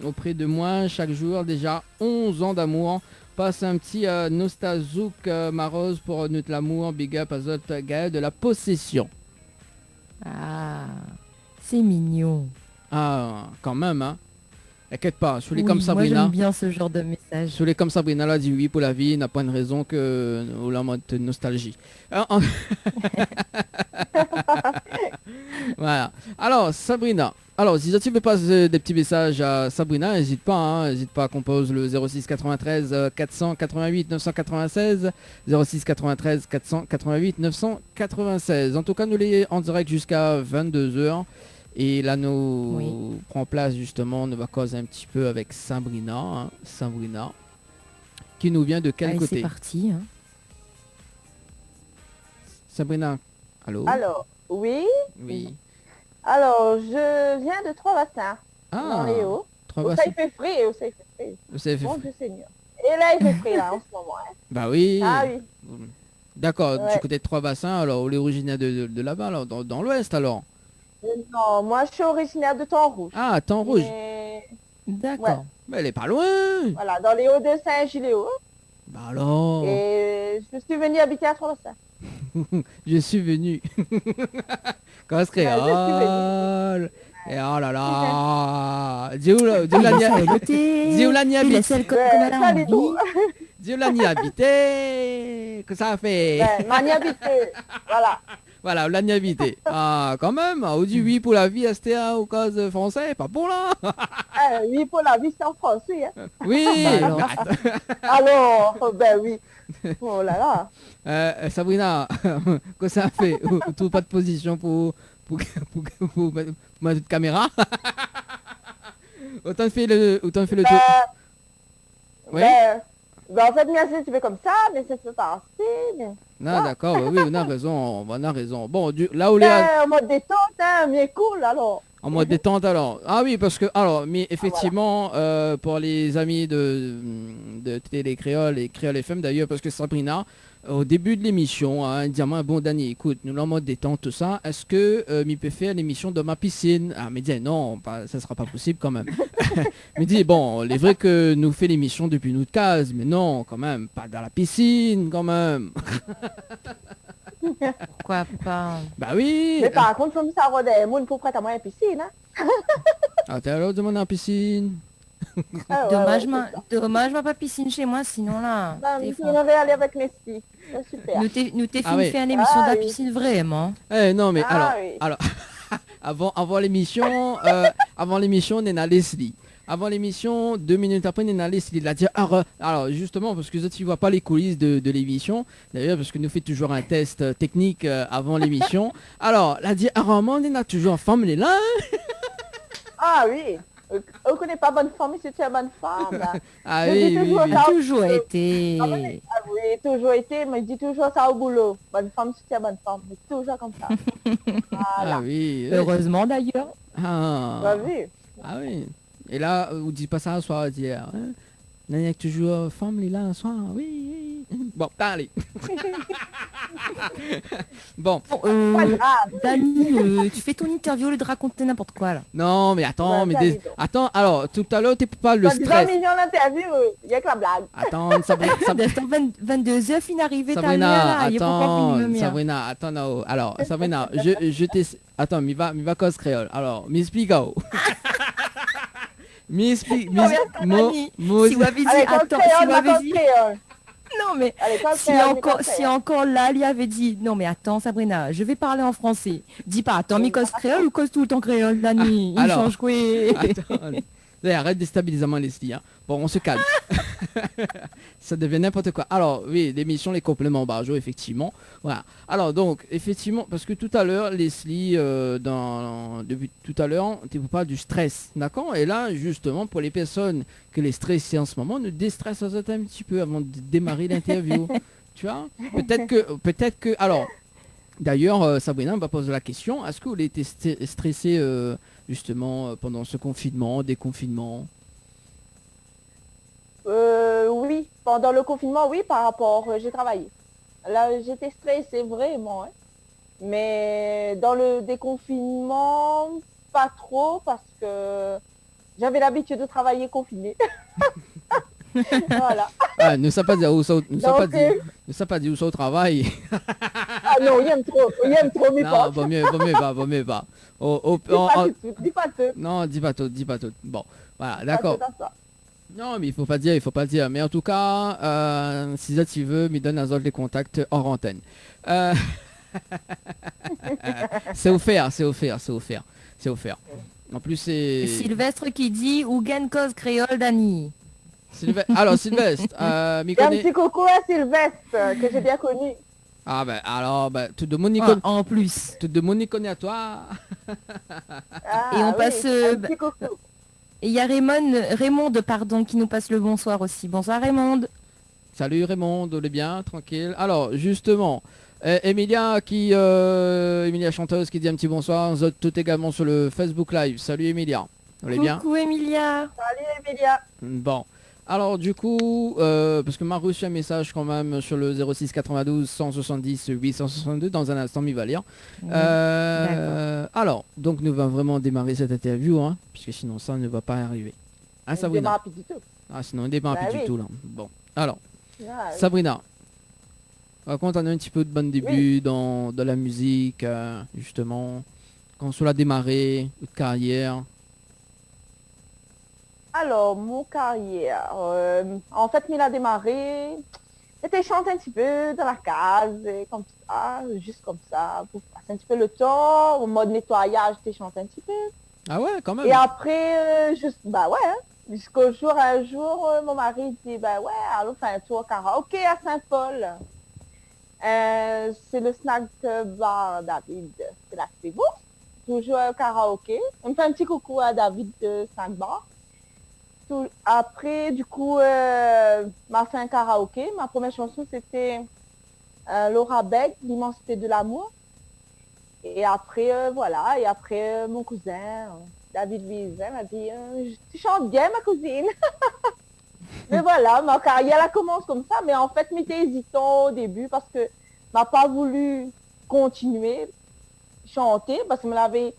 auprès de moi chaque jour, déjà 11 ans d'amour. Passe un petit Nostazouk Marose pour notre l'amour, big up à Zot Gaël de la possession. Ah, c'est mignon. Ah, quand même, hein. T'inquiète pas, sous les Oui, comme moi Sabrina. j'aime bien ce genre de message. Sous les comme Sabrina l'a dit oui pour la vie, n'a pas une raison que la mode nostalgie. Voilà. Alors, Sabrina. Alors, si tu veux passer des petits messages à Sabrina, n'hésite pas, hein. N'hésite pas à composer le 06 93 488 996. 06 93 488 996. En tout cas, nous les en direct jusqu'à 22h. Et là, nous prend place justement, nous va causer un petit peu avec Sabrina, hein, Sabrina, qui nous vient de quel côté? C'est parti. Hein. Sabrina, allô? Alors, oui. Oui. Alors, je viens de Trois-Bassins, dans les Hauts. Trois-Bassins. Ça, il fait frais, ça, il fait frais. Bon, Dieu Seigneur. Et là, il fait frais, là, en ce moment. Hein. Bah oui. Ah oui. D'accord, du côté de Trois-Bassins, alors, on est originaire de là-bas, alors, dans l'ouest, alors? Non, moi je suis originaire de Temps-Rouge. Ah, Temps-Rouge. D'accord. Ouais. Mais elle est pas loin. Voilà, dans les Hauts-de-Saint-Giléo. Bah alors. Et je suis venue habiter à Trois-Bassins. Je suis venu. Quand ce créole. Et oh là là. Dis où la ni habite. Dis où la ni habité. Que ça fait. Ma ni habité. Voilà. Voilà, la ni habité. Ah, quand même. On dit oui pour la vie, STA au cas français. Pas pour là. Oui pour la vie, c'est en français. Hein. Oui. Alors, ben oui. Oh là là. Sabrina, que ça fait? Tu pas de position pour mettre de caméra? Autant fait le tour. Oui. Ben, en fait, merci, tu fais comme ça, mais c'est pas assez. Mais... Non, d'accord, bah oui, on a raison, Bon, là où les... En mode détente, hein, mais cool, alors. En mode détente, alors. Ah oui, parce que, alors, mais effectivement, pour les amis de Télé Créole et Créole FM, d'ailleurs, parce que Sabrina, au début de l'émission, hein, elle dit à moi, bon, Dani, écoute, nous en mode détente, tout ça, est-ce que m'y peut faire l'émission dans ma piscine? Ah, mais dit, non, ça sera pas possible quand même. Mais dit, bon, il est vrai que nous fait l'émission depuis notre case, mais non, quand même, pas dans la piscine, quand même. Pourquoi pas? Bah oui. Mais par contre, comme ça, on a des pour prêter à moi une piscine, hein. Ah, t'es alors demandé en piscine. Dommage, ma pas piscine chez moi, sinon là. On va aller avec Leslie. Super. Nous t'es fait une émission de la piscine, vraiment. Non, mais alors avant l'émission, on est à Leslie. Avant l'émission, 2 minutes après, on est à Leslie. Il a dit, alors justement, parce que tu ne vois pas les coulisses de l'émission, d'ailleurs, parce que nous fait toujours un test technique avant l'émission. Alors, il a dit, on a toujours femme, elle est là. Ah oui. On ne connaît pas bonne femme, mais c'est une bonne femme. Là. Ah oui, toujours été. Ah oui, toujours été, mais je dis toujours ça au boulot. Bonne femme, c'est une bonne femme, mais toujours comme ça. Voilà. Ah oui. Heureusement d'ailleurs. Bah oui. Ah oui. Et là, on dit pas ça un soir d'hier. Hein? Il y a toujours femme, là, un soir. Oui. Bon, allez. Bon. Dani, tu fais ton interview au lieu de raconter n'importe quoi là. Non, mais attends, attends. Alors, tout à l'heure, t'es pas le stress. 20 millions d'interviews, il y a que la blague. Attends, Sabrina. 22h, fin d'arrivée, Sabrina, attends, non. Alors, Sabrina, je t'ai... Attends, mi va cause créole. Alors, m'explique. Non, mais À l'école, si créole, encore, l'école, si encore là, lui avait dit, non, mais attends, Sabrina, je vais parler en français. Dis pas, attends, mais cause créole ou cause tout le temps créole, Dani? Il Alors. change quoi? Attends, allez. Allez, arrête de déstabiliser moi, Leslie. Hein. Bon, on se calme. Ça devient n'importe quoi. Alors, oui, l'émission, les compléments Barjo, effectivement. Voilà. Alors, donc, effectivement, parce que tout à l'heure, Leslie, depuis tout à l'heure, tu vous parles du stress. D'accord? Et là, justement, pour les personnes que les stressés en ce moment, nous déstressons un petit peu avant de démarrer l'interview. Tu vois? Peut-être que. Alors, d'ailleurs, Sabrina me va poser la question. Est-ce que vous avez été stressé justement pendant ce confinement, déconfinement? Oui, pendant le confinement, oui, par rapport, j'ai travaillé. Là, j'étais stressée vraiment, hein. Mais dans le déconfinement, pas trop, parce que j'avais l'habitude de travailler confiné. Voilà. Ah, ne sais pas dire où ça, ne sais pas Donc, dire, ne sais pas dire où ça au travail. ah non, il aime trop mes Non, potes. vaut mieux pas, vaut mieux pas. Dis pas tout. Non, dis pas tout. Bon, voilà, Pas d'accord. tout à ça. Non, mais il faut pas dire. Mais en tout cas, si ça tu veux, me donne à autres les contacts hors antenne. C'est offert. En plus, c'est Sylvestre qui dit, ou gagne cause créole, Dani? Alors, Sylvestre, m'y Il y a un connaît. petit coucou à Sylvestre, que j'ai bien connu. Ah ben, alors, tout de monde y Ah, connaît. en plus. Tout le monde y connaît à toi. Ah, Et on oui, passe, un petit coucou. Et il y a Raymond, pardon, qui nous passe le bonsoir aussi. Bonsoir Raymond. Salut Raymond, allez bien, tranquille. Alors, justement, Emilia chanteuse qui dit un petit bonsoir. Vous êtes tout également sur le Facebook Live. Salut Emilia, allez bien. Coucou Emilia. Salut Emilia. Bon. Alors du coup, parce que m'a reçu un message quand même sur le 06 92 170 862, dans un instant il va lire. Alors, donc nous va vraiment démarrer cette interview, hein, puisque sinon ça ne va pas arriver. Ah On Sabrina. démarre du tout. Ah sinon on démarre Bah plus du oui. tout là. Bon, alors, Ah, oui. Sabrina, raconte-nous un petit peu de bon début dans la musique, justement, quand cela a démarré, votre carrière. Alors, mon carrière, en fait, il a démarré, j'étais chanté un petit peu dans la case, et comme ça, juste comme ça, pour passer un petit peu le temps, au mode nettoyage, j'étais chanté un petit peu. Ah ouais, quand même. Et après, bah ouais, hein, jusqu'au jour, un jour, mon mari dit, bah ouais, allons faire un tour au karaoké à Saint-Paul. C'est le snack bar David, c'est là que c'est beau, toujours au karaoké. On me fait un petit coucou à David de snack bar. Après, du coup, m'a fait un karaoké. Ma première chanson, c'était Laura Beck, L'immensité de l'amour. Et après, voilà. Et après, mon cousin, David Vizin, m'a dit tu chantes bien, ma cousine. Mais voilà, ma carrière, elle commence comme ça. Mais en fait, j'étais hésitant au début parce que m'a pas voulu continuer chanter parce que me l'avait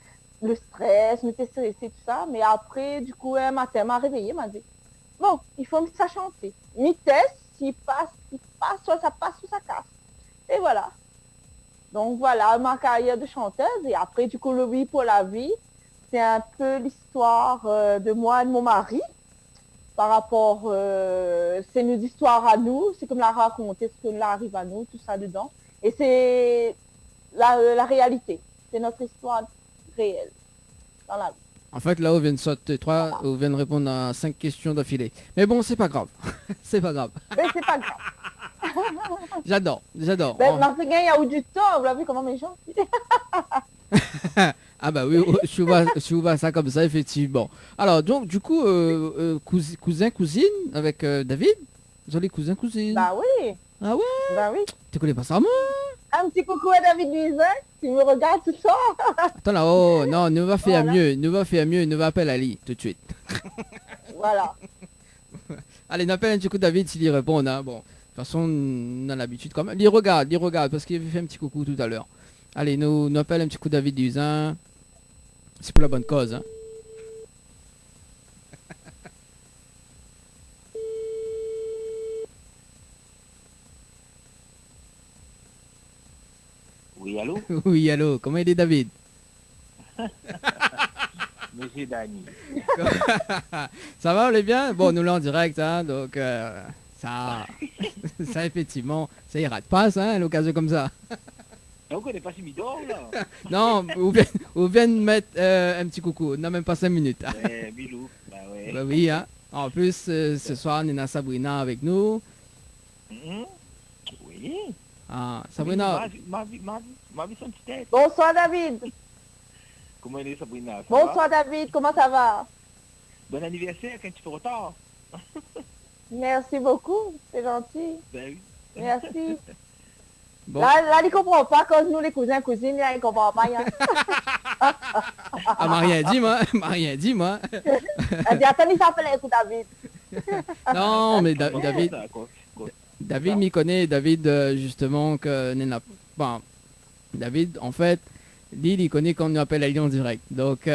le stress, m'était stressé, tout ça. Mais après, du coup, un matin, m'a réveillée, m'a dit, bon, il faut me ça chanter. Mi test, s'il passe, soit ça passe, soit ça casse. Et voilà. Donc voilà, ma carrière de chanteuse. Et après, du coup, le Oui pour la vie, c'est un peu l'histoire de moi et de mon mari. Par rapport, c'est nos histoires à nous, c'est comme la raconter, ce que là arrive à nous, tout ça dedans. Et c'est la réalité. C'est notre histoire réelle dans la vie. En fait, là, on vient de sauter 3, on vient de répondre à 5 questions d'affilée. Mais bon, c'est pas grave. C'est pas grave. Mais c'est pas grave. J'adore. Ben, Marseille, il y a eu du temps, vous l'avez vu comment mes gens. Ah bah oui, je vois ça comme ça, effectivement. Alors, donc, du coup, cousin, cousine, avec David. Vous avez cousin, cousine. Bah oui. Ah ouais. Bah oui. Tu connais pas ça, moi? Un petit coucou à David Luisin, qui me regarde tout ça. Attends là, oh, non, ne va faire Voilà. mieux, ne va appeler Ali, tout de suite. Voilà. Allez, n'appelle un petit coup David s'il y répond, hein. Bon, de toute façon, on a l'habitude quand même. Il regarde, parce qu'il avait fait un petit coucou tout à l'heure. Allez, nous appelle un petit coup David Luisin. C'est pour la bonne cause, hein. Oui, allô? Oui, allô, comment il est David? Monsieur Dany. Ça va, on est bien? Bon, nous là en direct, hein, donc Ça, ça effectivement, ça y rate pas, ça, à l'occasion comme ça. Donc on n'est pas si midor là. Non, vous venez de mettre un petit coucou, on n'a même pas 5 minutes. Ouais, Bilou, bah ouais. Bah oui, hein. En plus, ce soir, Nina Sabrina avec nous. Mhm. Oui. Ah, Sabrina, Ma vie son petit tête. Bonsoir David. Comment elle est Sabrina? Ça Bonsoir va? David, comment ça va? Bon anniversaire, quand tu fais retard. Merci beaucoup, c'est gentil. Ben oui. Merci. bon, Là, il comprend pas, quand nous les cousins, cousines, là, il comprend pas. Hein. ah, m'a rien dit, moi. M'a rien dit, moi. Elle dit, attends, il s'appelle, écoute David. Non, mais Comment David, ça, quoi? David m'y connaît. David, justement, que Nina... Bon, David, en fait, lui, il connaît qu'on nous appelle à Lyon direct. Donc,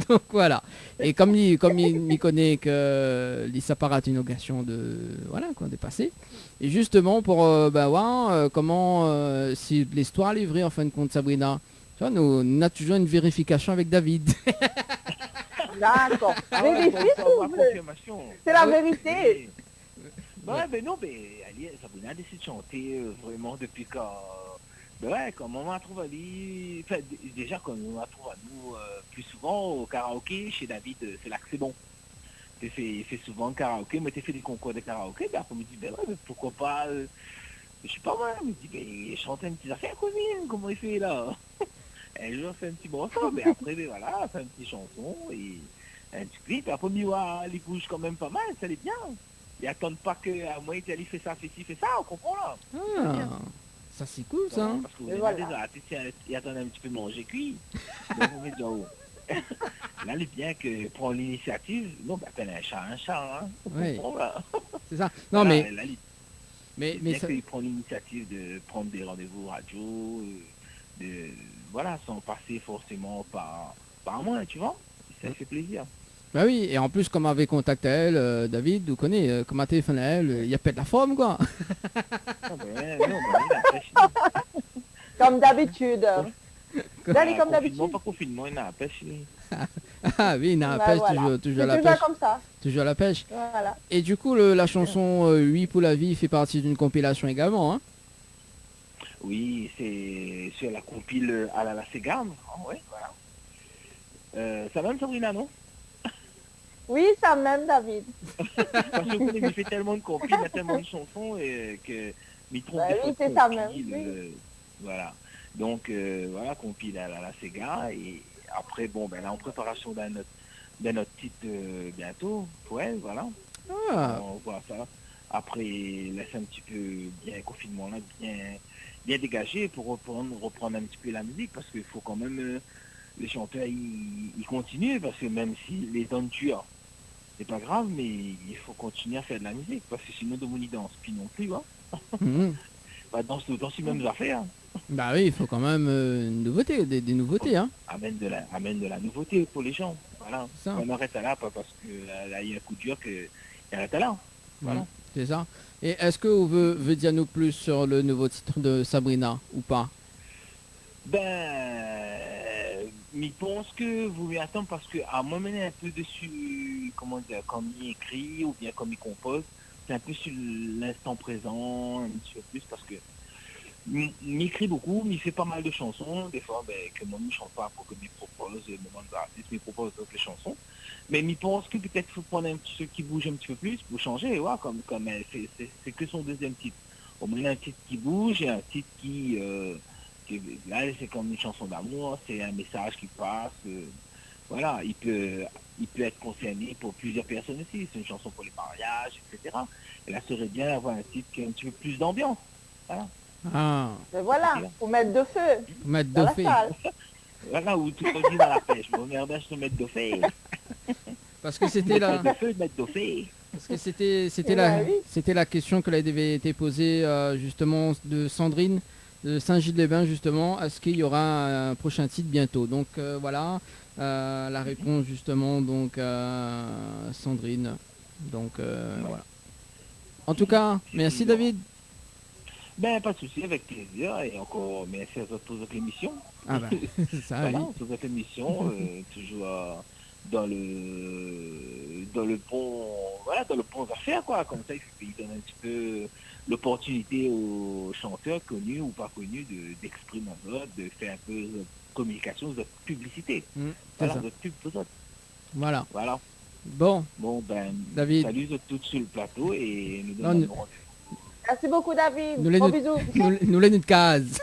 donc voilà. Et comme il m'y connaît que ça part une occasion de... Voilà, quoi, de passer. Et justement, pour voir comment... si l'histoire est vraie, en fin de compte, Sabrina... Tu vois, nous on a toujours une vérification avec David. D'accord. Ah ouais, Vérifie, bon, s'il ma vous plaît. confirmation. C'est la Oui. vérité. Ouais, ben non, Sabrina a décidé de chanter vraiment depuis quand... Ben ouais, quand maman trouve à lui... Enfin, déjà, quand maman trouve à nous plus souvent au karaoké, chez David, c'est là que c'est bon. Il fait souvent le karaoké, mais tu fait des concours de karaoké, ben après, on me dit, ben ouais, mais pourquoi pas... je sais pas moi, il me dit, ben chante une petite affaire, cousine, comment il fait là? Un jour, fait un petit morceau, mais après, ben voilà, fait une petite chanson, et un petit clip, et après, il bouge quand même pas mal, ça l'est bien. Ils attendent pas que, à moi, il fait ça, fait ci, fait ça, on comprend là. Ah, ça c'est cool, ça. Hein. Parce que vous Et avez voilà. déjà artistes, ils attendent un petit peu manger cuit. Donc, on met déjà haut. Là, il est bien que prend l'initiative, non, ben, appelle un chat, hein. On Oui. comprend là. C'est ça. Non, Voilà, mais... là, Mais bien ça... qu'il prend l'initiative de prendre des rendez-vous radio, voilà, sans passer forcément par moi, tu vois. Ça fait plaisir. Bah oui, et en plus, comme avait contacté elle, David, vous connaissez, comme a téléphoné à elle, il y a pas de la forme, quoi. Ah ben, non, ben, il a pêché. Comme d'habitude. Dali, comme Confinement, d'habitude. pas confinement, il a pêché. Ah oui, il n'a Bah, la pêche, voilà. toujours à C'est la toujours pêche. comme ça. Toujours à la pêche. Voilà. Et du coup, la chanson 8 pour la vie fait partie d'une compilation également, hein. Oui, c'est sur la compile à la Segarde. Oh, ouais, voilà. Ça même Sabrina, non? Oui, ça même, David. Parce que il fait tellement de compiles, il y a tellement de chansons que m'y trompe Bah des oui, fois de c'est ça compile, même, oui. voilà. Donc voilà, compile à la Sega. Et après, bon, ben là, en préparation d'un autre titre bientôt pour elle, voilà. Ah, On voit ça. Après, laisser un petit peu bien confinement là, bien dégagé pour reprendre un petit peu la musique, parce qu'il faut quand même les chanteurs ils continuent, parce que même si les dons tuent, c'est pas grave, mais il faut continuer à faire de la musique, parce que sinon de mon danse puis non plus, hein. mhm. Bah, dans ces mêmes affaires, Bah oui, il faut quand même une nouveauté, des nouveautés, hein. amène de la nouveauté pour les gens. Voilà. C'est ça. On arrête à là, pas parce que là il y a un coup dur que il arrête à là. Voilà. Mhm. C'est ça. Et est-ce que vous veut dire nous plus sur le nouveau titre de Sabrina ou pas? Ben, je pense que vous m'y attendez parce que à moi mener un peu dessus, comment dire, comme il écrit ou bien comme il compose, c'est un peu sur l'instant présent, un petit peu plus, parce que m'écrit beaucoup, mais il fait pas mal de chansons, des fois ben, que moi je ne chante pas pour que m'y propose, le moment de l'artiste m'y propose d'autres les chansons. Mais je pense que peut-être faut prendre un petit truc qui bouge un petit peu plus pour changer, ouais, comme c'est que son deuxième titre. Au moins un titre qui bouge et un titre qui là c'est comme une chanson d'amour, c'est un message qui passe, voilà, il peut être concerné pour plusieurs personnes aussi, c'est une chanson pour les mariages, etc. Et là serait bien d'avoir un titre qui a un petit peu plus d'ambiance, voilà. Ah, Mais voilà, faut mettre de feu mettre dans de la fait. salle. Voilà, où tout le dit dans la pêche, mon merde, je te mettre de feu. Parce que c'était la... De feu, mettre de feu. Parce que c'était Eh la ben oui. c'était la question que avait été posée justement de Sandrine de Saint-Gilles-les-Bains justement, est-ce qu'il y aura un prochain titre bientôt? Donc voilà la réponse justement donc Sandrine. Donc voilà. En tout cas, merci David. Ben pas de souci, avec plaisir, et encore merci à toi pour votre émission. Ah bah ça Voilà, oui. pour votre émission, toujours dans le bon, voilà, dans le bon affaire, quoi. Comme ça, il donne un petit peu l'opportunité aux chanteurs connus ou pas connus d'exprimer un peu, de faire un peu de communication, de publicité. C'est Voilà, ça. de pub, tout ça. Voilà. Voilà. Bon, Bon, ben, David. salut à tous sur le plateau et nous Non, donnons nous- rendez-vous. Merci beaucoup, David. Nous les Gros nous- bisous. nous les une case.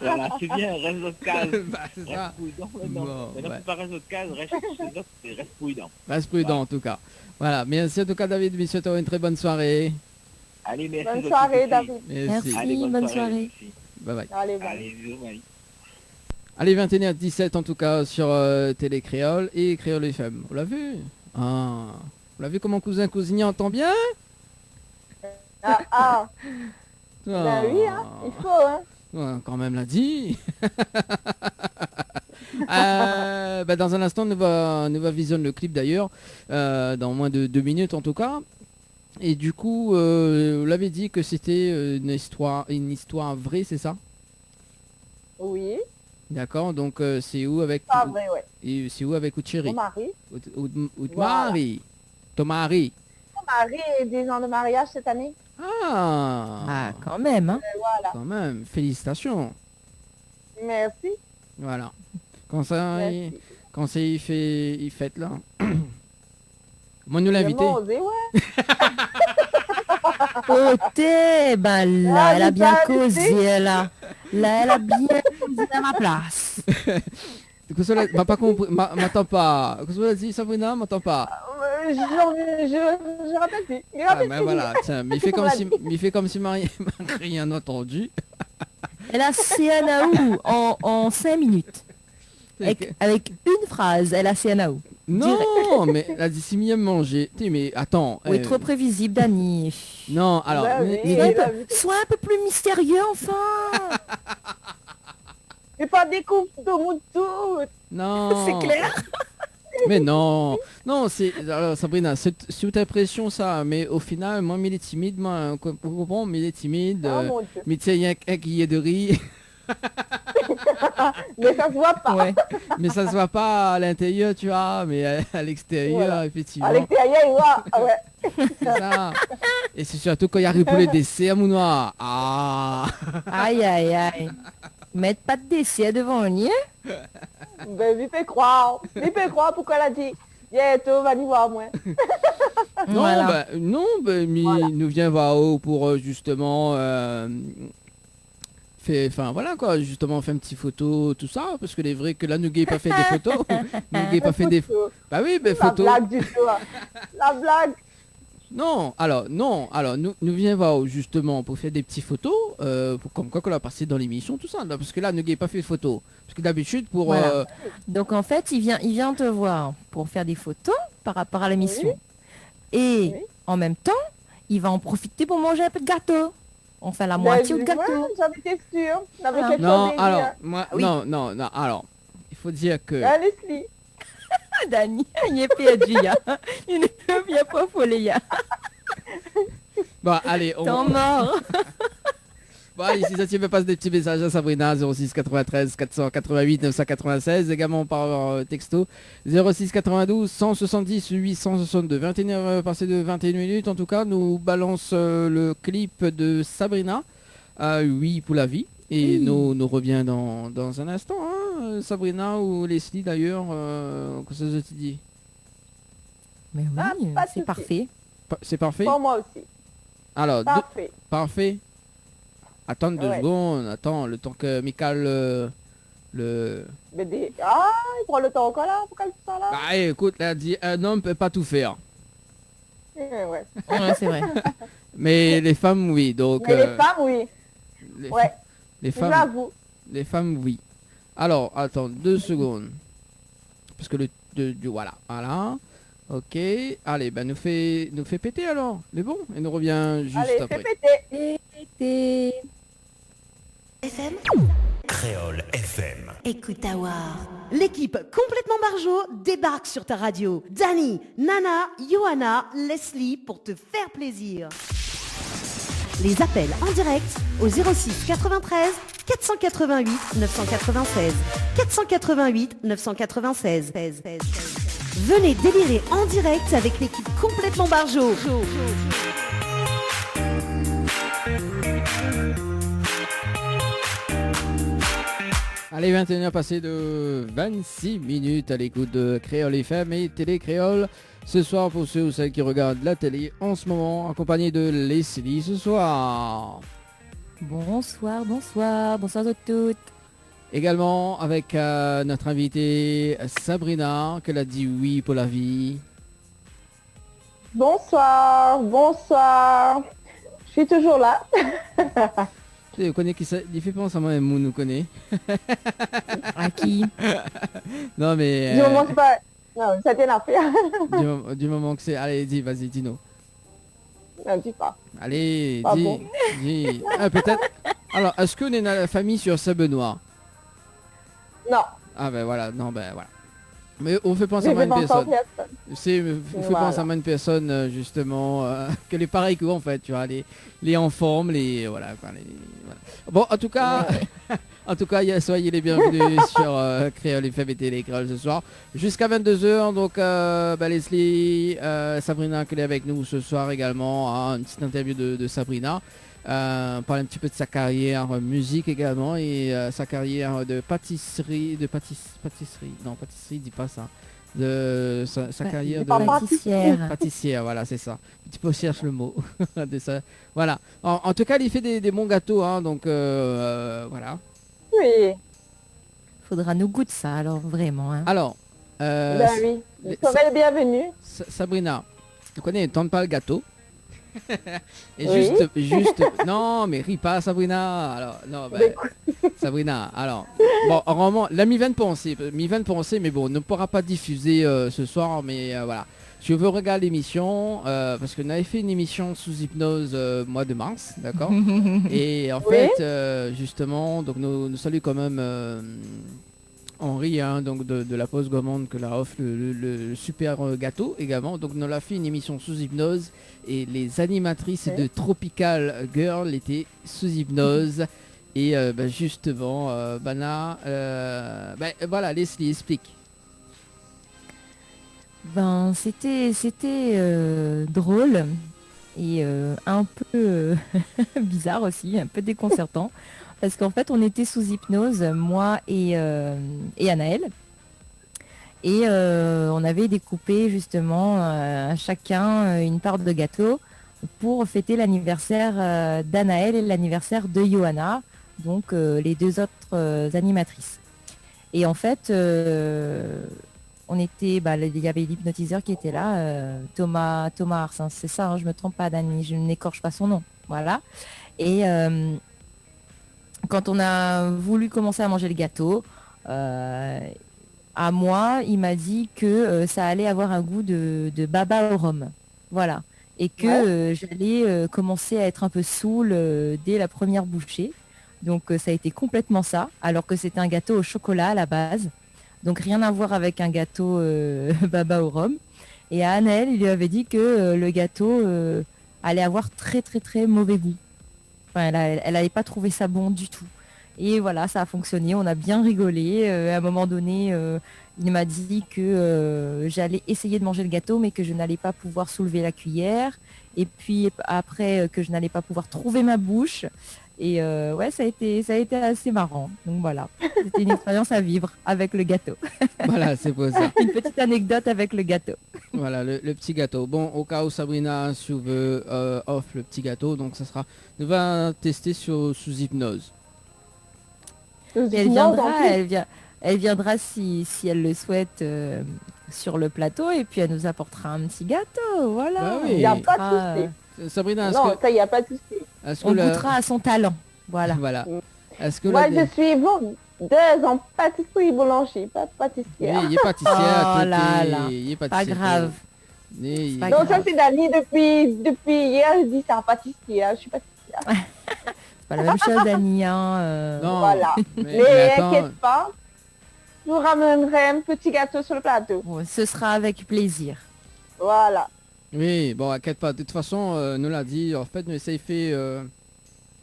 Voilà, c'est bien, reste notre case. Bah, c'est Reste ça. prudent Bon, maintenant. Maintenant, ouais. c'est pas reste notre case, reste prudent. Reste prudent en tout cas. Voilà, merci en tout cas David, je souhaite une très bonne soirée. Allez, merci. Bonne de soirée, tout David. Merci. Allez, bonne soirée. les filles. Bye bye. Allez, bye. Allez, bisous, bye. Allez, 21h17 en tout cas sur Télé Créole et Créole FM. Vous l'avez vu? Ah. Vous l'avez vu comment cousin-cousinier entend bien? Ah, ben oui, hein, il faut, hein. Ouais, quand même l'a dit. Dans un instant, nous va visionner le clip d'ailleurs, dans moins de 2 minutes en tout cas. Et du coup, vous l'avez dit que c'était une histoire vraie, c'est ça? Oui, D'accord, donc c'est où avec pas vrai, ouais. et c'est où avec Uchiri? Mon mari. Outmari. Tomari. Mon mari est 10 ans de mariage cette année. Ah, Quand même, hein. Voilà. quand même, félicitations. Merci. Voilà. Quand ça, Merci. quand c'est il fête là. Moi nous l'invité. J'ai osé, ouais. Côté, ben là, Ah, elle a j'ai bien pas causé, là. Là, elle a bien causé à ma place. M'a pas compris, m'entends pas. Qu'est-ce que tu as dit Sabrina, m'entends pas. Je rappelle plus. Je Ah rappelle ben plus. voilà, tiens, mais il fait comme si Marie n'a rien entendu. Elle a CNAO en 5 minutes. Avec une phrase, elle a CNAO. Non, mais elle a dit si mieux manger. Mais attends. Oui, trop prévisible, Dani. Non, alors. Ouais, oui, mais- oui, oui. Sois un peu plus mystérieux, enfin. Mais pas des coupes de moutou. Non. C'est clair. Mais non, non, c'est alors Sabrina, c'est sous impression ça, mais au final, moi, il est timide, moi, vous comprenez, mais il est timide. Oh mon Dieu. Mais tu sais, il y a un qui est de rire, Mais ça se voit pas. Ouais. mais ça se voit pas à l'intérieur, tu vois, mais à l'extérieur, Voilà. effectivement, À l'extérieur, il voit. Ah ouais. c'est ça. Et c'est surtout quand il arrive pour les desserts, mon noir. Ah, Aïe, aïe, aïe. Mettre pas de dessert devant un lien. Ben, lui fait croire. Lui fait croire pourquoi elle a dit. Bientôt, va y voir, moi. non, Voilà. mais nous vient Vao pour justement enfin voilà quoi, justement faire une petite photo, tout ça, parce que les vrais que là, nous n'avons pas fait des photos, nous n'avons pas fait des Photo. bah oui, mais La photos. blague du tout. Hein. La blague. Non, alors nous vient voir justement pour faire des petites photos, comme quoi qu'on a passé dans l'émission, tout ça, là, parce que là, nous n'avons pas fait de photos. Parce que d'habitude, pour... Voilà. Donc en fait, il vient te voir pour faire des photos par rapport à l'émission. Et Oui. en même temps, il va en profiter pour manger un peu de gâteau. On fait la Ben, moitié de ouais, gâteau. j'en étais sûre. J'avais Voilà. quelque non, chose à alors, dire. moi, Oui. non, alors, il faut dire que... Ah, Leslie. Ah, Dani, il est perdu, ya. Il ne peut bien pas foller, ya. Bon, allez, T'es mort. Bon, ici, ça tu me passe des petits messages à Sabrina, 06 93 488 996, également par texto, 06 92 170 862, 21h passé de 21 minutes, en tout cas, nous balance le clip de Sabrina, Oui pour la vie, et nous revient dans un instant, hein, Sabrina ou Leslie d'ailleurs, qu'est-ce que je te dis? Mais oui, Ah, pas de c'est souci. parfait. C'est parfait? Pour moi aussi. Alors, Parfait. parfait. Attends 2 Ouais. secondes, attends, le temps que Michael le... Ah, il prend le temps encore là pour qu'elle soit là. Bah écoute, elle a dit un homme peut pas tout faire. Ouais. Ouais, c'est vrai. Mais les femmes, oui. Donc, Mais les femmes, oui. les, Ouais. les Je femmes, l'avoue. les femmes, oui. Alors, attends 2 secondes. Parce que voilà. Ok. Allez, ben nous fait péter alors. Mais bon, et nous revient juste Allez, après. fais péter. FM, Créole FM. écoute avoir. L'équipe complètement barjo débarque sur ta radio. Dani, Nana, Johanna, Leslie pour te faire plaisir. Les appels en direct au 06 93 488 996. 488 996. Venez délirer en direct avec l'équipe complètement Barjo. Allez, 21h passé de 26 minutes à l'écoute de Créole FM et Télé Créole. Ce soir, pour ceux ou celles qui regardent la télé en ce moment, accompagné de Leslie ce soir. Bonsoir à toutes. Également avec notre invitée Sabrina, qu'elle a dit oui pour la vie. Bonsoir. Je suis toujours là. Tu connais qui ça? Il fait penser à moi, Mou nous connaît. À qui? Non mais... Du moment c'est pas... Non, ça tient à faire. du moment que c'est... Allez, vas-y, dis-nous. Non, dis pas. Allez, Pas dis. bon. Dis. Ah, peut-être... Alors, est-ce qu'on est dans la famille sur Saint-Benoît? Non. Ah ben voilà, non ben voilà. Mais on fait penser Je à moi vais une penser aux personne. personnes. On fait Voilà. penser à moi une personne justement que les pareils que vous en fait, tu vois, les en forme, les voilà, quoi, voilà. Bon, en tout cas, soyez les bienvenus sur Créole FM et Télé Créole ce soir jusqu'à 22h. Donc Leslie, Sabrina qui est avec nous ce soir également, hein, une petite interview de Sabrina. Parler un petit peu de sa carrière musique également et sa carrière de pâtisserie, dis pas ça, de sa carrière de pâtissière, voilà, c'est ça, un petit peu cherche le mot de ça, voilà, en tout cas il fait des bons gâteaux, hein, donc voilà. Oui. Faudra nous goûter ça alors vraiment, hein. Alors Ben oui. Vous serez le bienvenu. Sabrina, tu connais, tente pas le gâteau. Et Oui. juste, non, mais ris pas, Sabrina. Alors, non, bah, Sabrina. Alors, bon, vraiment, là, m'y vient de penser, mais bon, on ne pourra pas diffuser ce soir, mais voilà. Je veux regarder l'émission parce qu'on avait fait une émission sous hypnose mois de mars, d'accord. Et en Oui. fait, justement, donc nous saluons quand même. Henri, hein, donc de la pause gourmande que la offre le super gâteau également. Donc nous l'a fait une émission sous hypnose et les animatrices de Tropical Girl étaient sous hypnose et justement Bana, voilà, Leslie explique. Ben c'était drôle et un peu bizarre aussi, un peu déconcertant. Parce qu'en fait, on était sous hypnose, moi et Anaël. Et on avait découpé justement à chacun une part de gâteau pour fêter l'anniversaire d'Anaël et l'anniversaire de Johanna, donc les deux autres animatrices. Et en fait, on était, il y avait l'hypnotiseur qui était là, Thomas Arsens, c'est ça, hein, je me trompe pas, Dani, je n'écorche pas son nom, voilà. Et quand on a voulu commencer à manger le gâteau, à moi, il m'a dit que ça allait avoir un goût de baba au rhum. Voilà. Et que j'allais commencer à être un peu saoule dès la première bouchée. Donc ça a été complètement ça, alors que c'était un gâteau au chocolat à la base. Donc rien à voir avec un gâteau baba au rhum. Et à Anaël, il lui avait dit que le gâteau allait avoir très très très mauvais goût. Enfin, elle n'avait pas trouvé ça bon du tout. Et voilà, ça a fonctionné, on a bien rigolé. À un moment donné, il m'a dit que j'allais essayer de manger le gâteau, mais que je n'allais pas pouvoir soulever la cuillère. Et puis après, que je n'allais pas pouvoir trouver ma bouche. Et ouais, ça a été assez marrant. Donc voilà, c'était une expérience à vivre avec le gâteau. Voilà, c'est pour ça. Une petite anecdote avec le gâteau. Voilà, le petit gâteau. Bon, au cas où Sabrina, si vous veut, offre le petit gâteau, donc ça sera... On va tester sous hypnose. Elle viendra si elle le souhaite sur le plateau et puis elle nous apportera un petit gâteau, voilà. Bah oui. Il n'y a pas de souci. Sabrina, Non, ça, il n'y a pas de souci. On goûtera à son talent, voilà. Voilà. Est-ce que Moi, je suis vendeuse en pâtisserie boulangerie, pas pâtissière. il est pâtissière. Oh là là, il est pas pâtissier. grave. Pas Donc ça, grave. c'est Dani depuis hier, je dis c'est un pâtissier, je suis pâtissière. C'est pas la même chose, Annie, hein. Non, Voilà. Mais attends, inquiète pas, je vous ramènerai un petit gâteau sur le plateau. Bon, ce sera avec plaisir. Voilà. Oui, bon, inquiète pas. De toute façon, nous l'a dit. En fait, nous essayons fait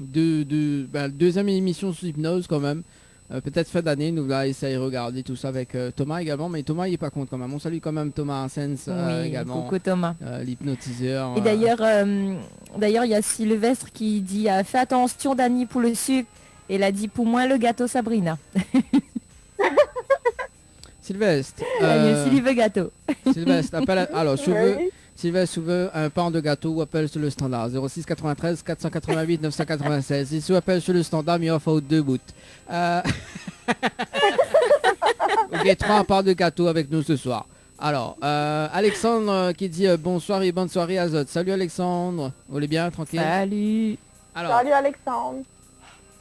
deuxième émission sous hypnose quand même. Peut-être fin d'année, nous va essayer de regarder tout ça avec Thomas également. Mais Thomas, il est pas contre quand même. On salue quand même Thomas Sens Oui, également. coucou Thomas. L'hypnotiseur. Et d'ailleurs, il y a Sylvestre qui dit fais attention Dani pour le sucre. Et elle a dit pour moi le gâteau Sabrina. Sylvestre. Sylvie gâteau. Sylvestre, appelle. Alors, si tu veux. Sylvestre, si tu veux un pain de gâteau, appelle sur le standard 06 93 488 996. Si tu appelles sur le standard, il offre 2 bouts. Ok, 3 pains de gâteau avec nous ce soir. Alors, Alexandre qui dit bonsoir et bonne soirée à Zot. Salut Alexandre, vous allez bien, tranquille? Salut. Alors, Salut Alexandre.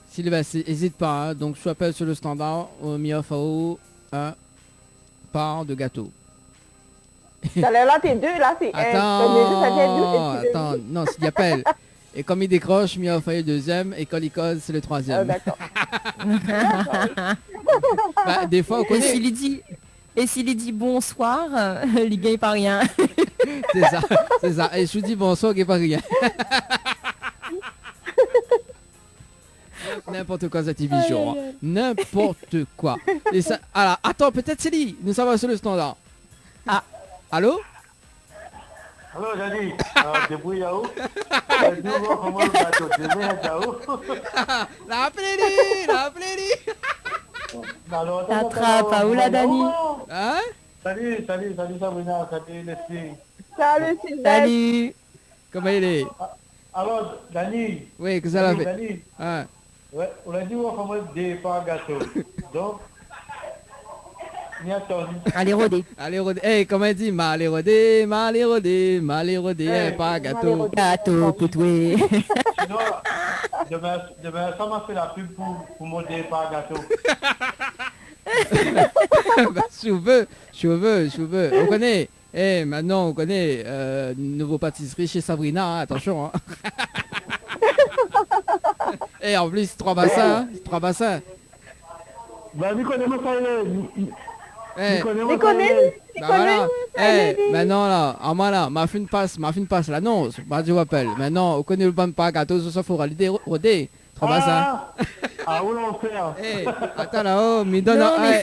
Sylvestre, n'hésite pas, hein. Donc je appelle sur le standard, mi offre un pain de gâteau. Là, t'es deux, là, c'est Attends, non, s'il appelle. Et comme il décroche, il offre le deuxième, et quand il cause, c'est le troisième. D'accord. Bah, des fois, on Et connaît. s'il lui dit bonsoir, il gagne pas rien. C'est ça. Et je vous dis bonsoir, il n'y a pas rien. N'importe quoi, cette émission. Hein. N'importe quoi. Et ça... Alors, attends, peut-être c'est lui. Nous sommes sur le standard. Ah, allô? Allô, Dani. Débrouille là-haut. Dis-moi comment le bateau. Débrouille là-haut. Rappelez-lui. T'attrapes à où là, Dani? Hein? Salut Sabrina, salut Leslie. Salut Sylvestre. Salut. Comment il est? Alors, Dani. Oui, que ça l'a fait. Dani. Hein? Ouais, on a dit comment des pains gâteau. Donc, Allez roder. Hey, comment il dit? Mal rodé, pas gâteau. Gâteau pour toi. Sinon, demain, ça m'a fait la pub pour mon départ gâteau. Bah, si je veux. On connaît. Maintenant, on connaît nouveau pâtisserie chez Sabrina, hein, attention. Hein. En plus, 3 bassins. Bah, nous connaissons ça. Nous connaissons. Bah voilà. Maintenant là, m'a fait une passe, l'annonce. Bah, je vous appelle. Maintenant, on connaît le bon pas gâteau, ça faut ralider, roder. 3 bassins. Où l'on fait? Attends là-haut, mais donne. Non, mais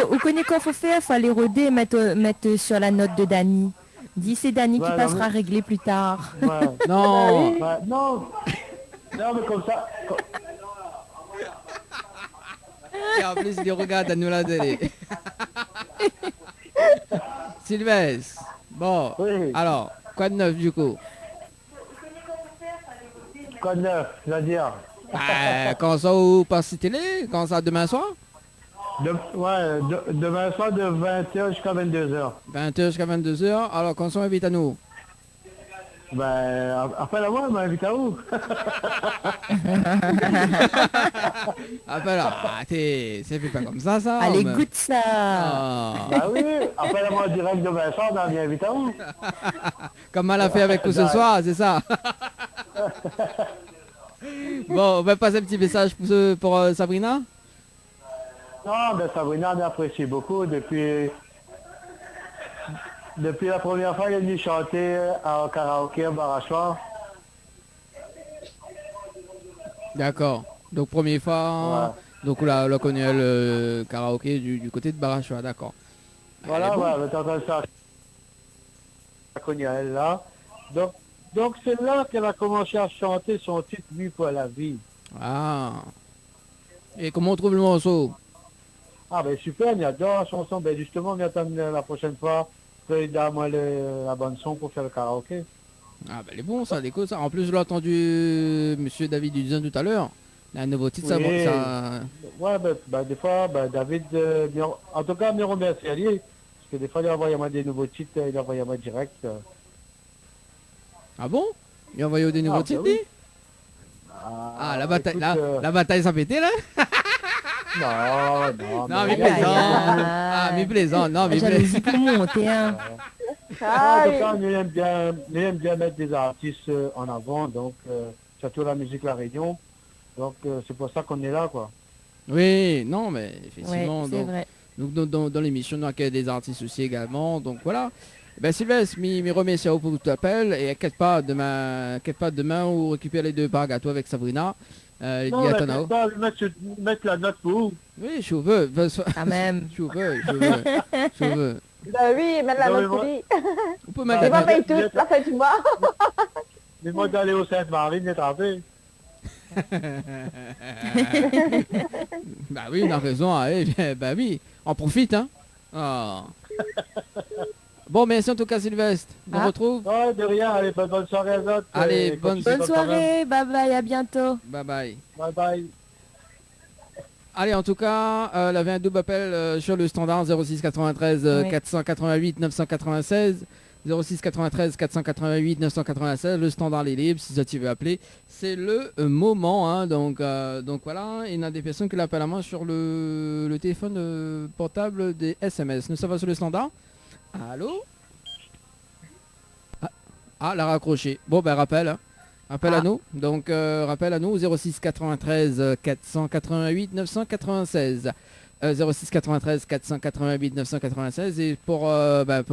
vous connaissez quoi faut faire? Faut aller roder et mettre sur la note de Dani. Dis c'est Dani qui passera régler plus tard. Non. Non, mais comme ça. Et en plus, il regarde à nous la télé. Sylvestre. Bon. Oui. Alors, quoi de neuf du coup? Quoi de neuf, c'est-à-dire? Quand ça ou pas si télé? Quand ça demain soir? Demain soir de 20h jusqu'à 22h. 20h jusqu'à 22h. Alors, quand ça invite à nous? Ben, après la moi, m'invite à où? Après là, c'est fait pas comme ça. Allez, mais... goûte ça. Bah oui, après la moi direct de Vincent, on m'invite à où? Comme elle a fait avec vous ce soir, c'est ça. Bon, on va passer un petit message pour Sabrina. Non, ben Sabrina, on apprécie beaucoup depuis la première fois, il est venu chanter à karaoké à Barachois. D'accord. Donc première fois, donc là, on connaît le karaoké du côté de Barachois, d'accord. Voilà, voilà, t'es en train de faire. On connaît elle là. Donc c'est là qu'elle a commencé à chanter son titre Vie pour la vie. Ah. Et comment on trouve le morceau? Ah ben super, on adore la chanson. Ben justement, on attend la prochaine fois. Donne-moi la bonne son pour faire le karaoké. Ah ben elle est bon ça, l'écho ça. En plus je l'ai entendu Monsieur David Duzin tout à l'heure. Un nouveau titre, oui. ça... Ouais, ben, des fois, David, en tout cas, me remercie à lui. Parce que des fois, il envoie moi des nouveaux titres, il envoie moi direct. Ah bon? Il a envoyé des nouveaux titres, oui. la bataille, écoute, la bataille s'est pété là? Non, mais plaisant. Non, mais jalousie pour monter, hein. En tout cas, nous aime bien mettre des artistes en avant, donc surtout la musique La Réunion. Donc c'est pour ça qu'on est là, quoi. Oui, non, mais effectivement, c'est vrai. Donc dans l'émission, on a des artistes aussi également, donc voilà. Ben Sylvestre, mi remercie pour tout appel et inquiète pas demain ou récupérer les 2 parts gâteaux avec Sabrina. Les Non, gâteaux mais là-haut. pas mettre la note pour vous. Oui, je veux. Quand même. Je veux. Bah oui, mettre la Non, mais note pour moi- lui. On peut Il mettre va la payer toute la fin du mois. Mais moi d'aller au Sainte-Marie, de m'attraper. Bah oui, on a raison. Allez, bah oui, on profite, hein. Ah. Bon, merci en tout cas, Sylvestre. On Ah. retrouve. Ouais, de rien, allez, bonne soirée à d'autres. Allez, et bonne continuez Bonne votre programme. soirée, bye bye, à bientôt. Bye bye. Bye bye. Allez, en tout cas, elle avait un double appel sur le standard 06 93 Oui. 488 996. 06 93 488 996. Le standard est libre si ça tu veux appeler. C'est le moment, hein, donc voilà. Il y en a des personnes qui l'appellent à moi sur le téléphone portable des SMS. Nous sommes sur le standard. Allô? Ah, la raccroché. Bon, ben rappel. Hein. Rappel à nous. Donc, rappel à nous 06 93 488 996. 06 93 488 996. Et pour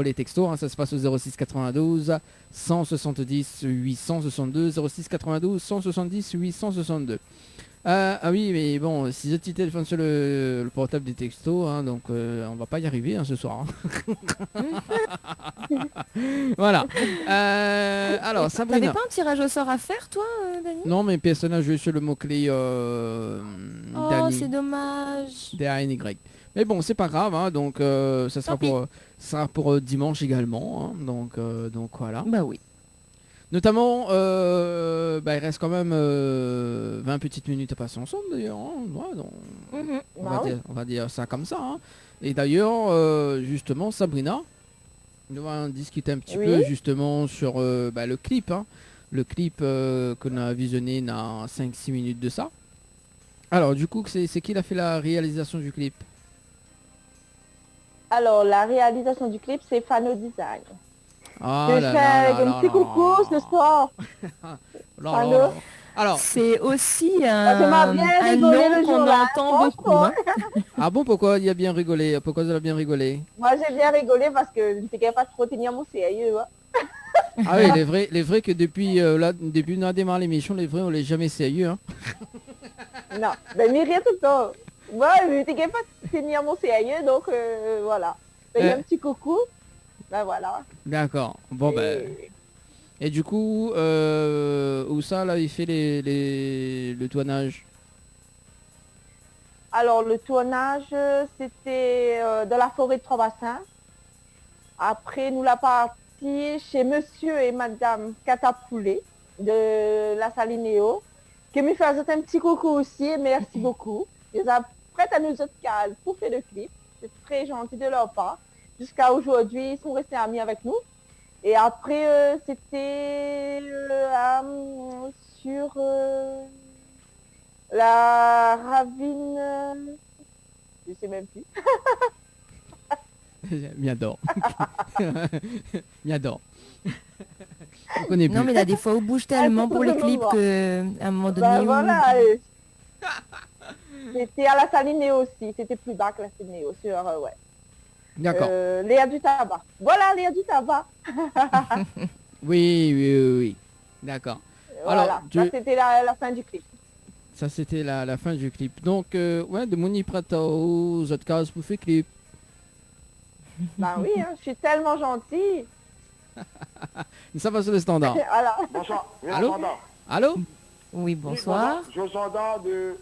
les textos, hein, ça se passe au 06 92 170 862. 06 92 170 862. Ah oui, mais bon, si je petit téléphone sur le portable des textos, hein, donc on va pas y arriver hein, ce soir. Hein. Voilà. Alors, T'avais Sabrina. pas un tirage au sort à faire, toi, Dani? Non, mais personne n'a joué sur le mot-clé Oh, Dani. c'est dommage. D-A-N-Y. Mais bon, c'est pas grave, hein, donc ça sera Tant ça sera pour dimanche également. Hein, donc voilà. Bah oui. Notamment, il reste quand même 20 petites minutes à passer ensemble d'ailleurs. Hein. Ouais, donc, Mhm. on va dire ça comme ça. Hein. Et d'ailleurs, justement, Sabrina, nous allons discuter un petit peu justement sur le clip. Hein. Le clip qu'on a visionné il y a 5-6 minutes de ça. Alors du coup, c'est qui a fait la réalisation du clip? Alors, la réalisation du clip, c'est Fano Design. Ah Je là fais là un là petit là coucou là. ce soir. Là, Fano. là, là. Alors, C'est aussi Ça m'a un bien nom rigolé le qu'on jour-là, entend beaucoup. franchement. Hein. ah bon, pourquoi il a bien rigolé? Pourquoi elle a bien rigolé? Moi, j'ai bien rigolé parce que je n'étais pas trop tenir mon sérieux. Hein. Ah oui, les vrais que depuis depuis qu'on a démarré l'émission, les vrais on les jamais sérieux. Hein. Non, ben mais rien tout le temps. Moi, je n'étais pas tenir mon sérieux, donc voilà. Ben, un petit coucou. Ben voilà. D'accord. Bon ben. Et du coup, où ça là il fait le tournage? Alors, le tournage, c'était dans la forêt de Trois-Bassins. Après, nous l'a parti chez monsieur et madame Catapoulé de la Salinéo, qui me fait un petit coucou aussi, et merci beaucoup. Ils apprêtent à nous autres cases pour faire le clip. C'est très gentil de leur part. Jusqu'à aujourd'hui, ils sont restés amis avec nous. Et après, c'était sur la ravine, je sais même plus. M'adore. M'adore. On connaît plus. Non, mais il y a des fois où bouge tellement pour les clips qu'à un moment donné. Ben où- voilà. C'était à la Salinéo aussi. C'était plus bas que la Salinéo, sur ouais. D'accord. Léa du tabac. Voilà, Léa du tabac. Oui. D'accord. Voilà, Alors, ça c'était la fin du clip. ça c'était la fin du clip. Donc, ouais, de Moni Prata aux autres cases pour faire clip. Ben oui, hein, je suis tellement gentille. Ça va sur le standard. Voilà. Bonsoir. Oui, Allô? standard. Allô? Oui, bonsoir. Je suis au standard de...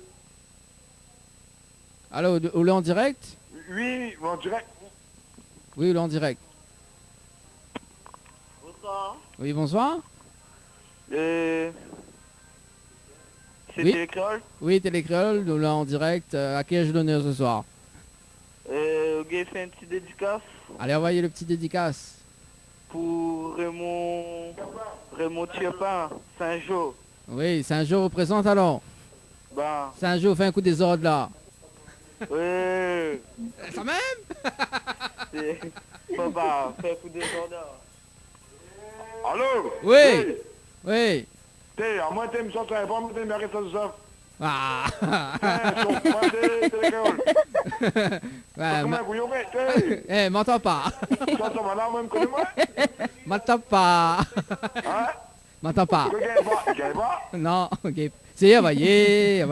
Allô, on est en direct? Oui, en direct. Oui, on est en direct. Bonsoir. Oui, bonsoir. C'est Oui. Télécréole. Oui, Télécréole, nous là en direct. À qui ai-je l'honneur ce soir? J'ai fait une petite dédicace Allez, envoyez le petit dédicace. pour Raymond Thiopin, Saint-Jean. Oui, Saint-Jean représente alors. Ben, Saint-Jean fait un coup des ordres là. ouais. Ça même? C'est... Faut pas faire coup des ordres. Allô? Oui. Oui. T'es, à moi, t'es, me sortir, pas, moi, t'es, m'arrête ça. Ah. Ouais, m'entends pas. M'entends pas. M'entends pas. Non, ok. C'est, voyez.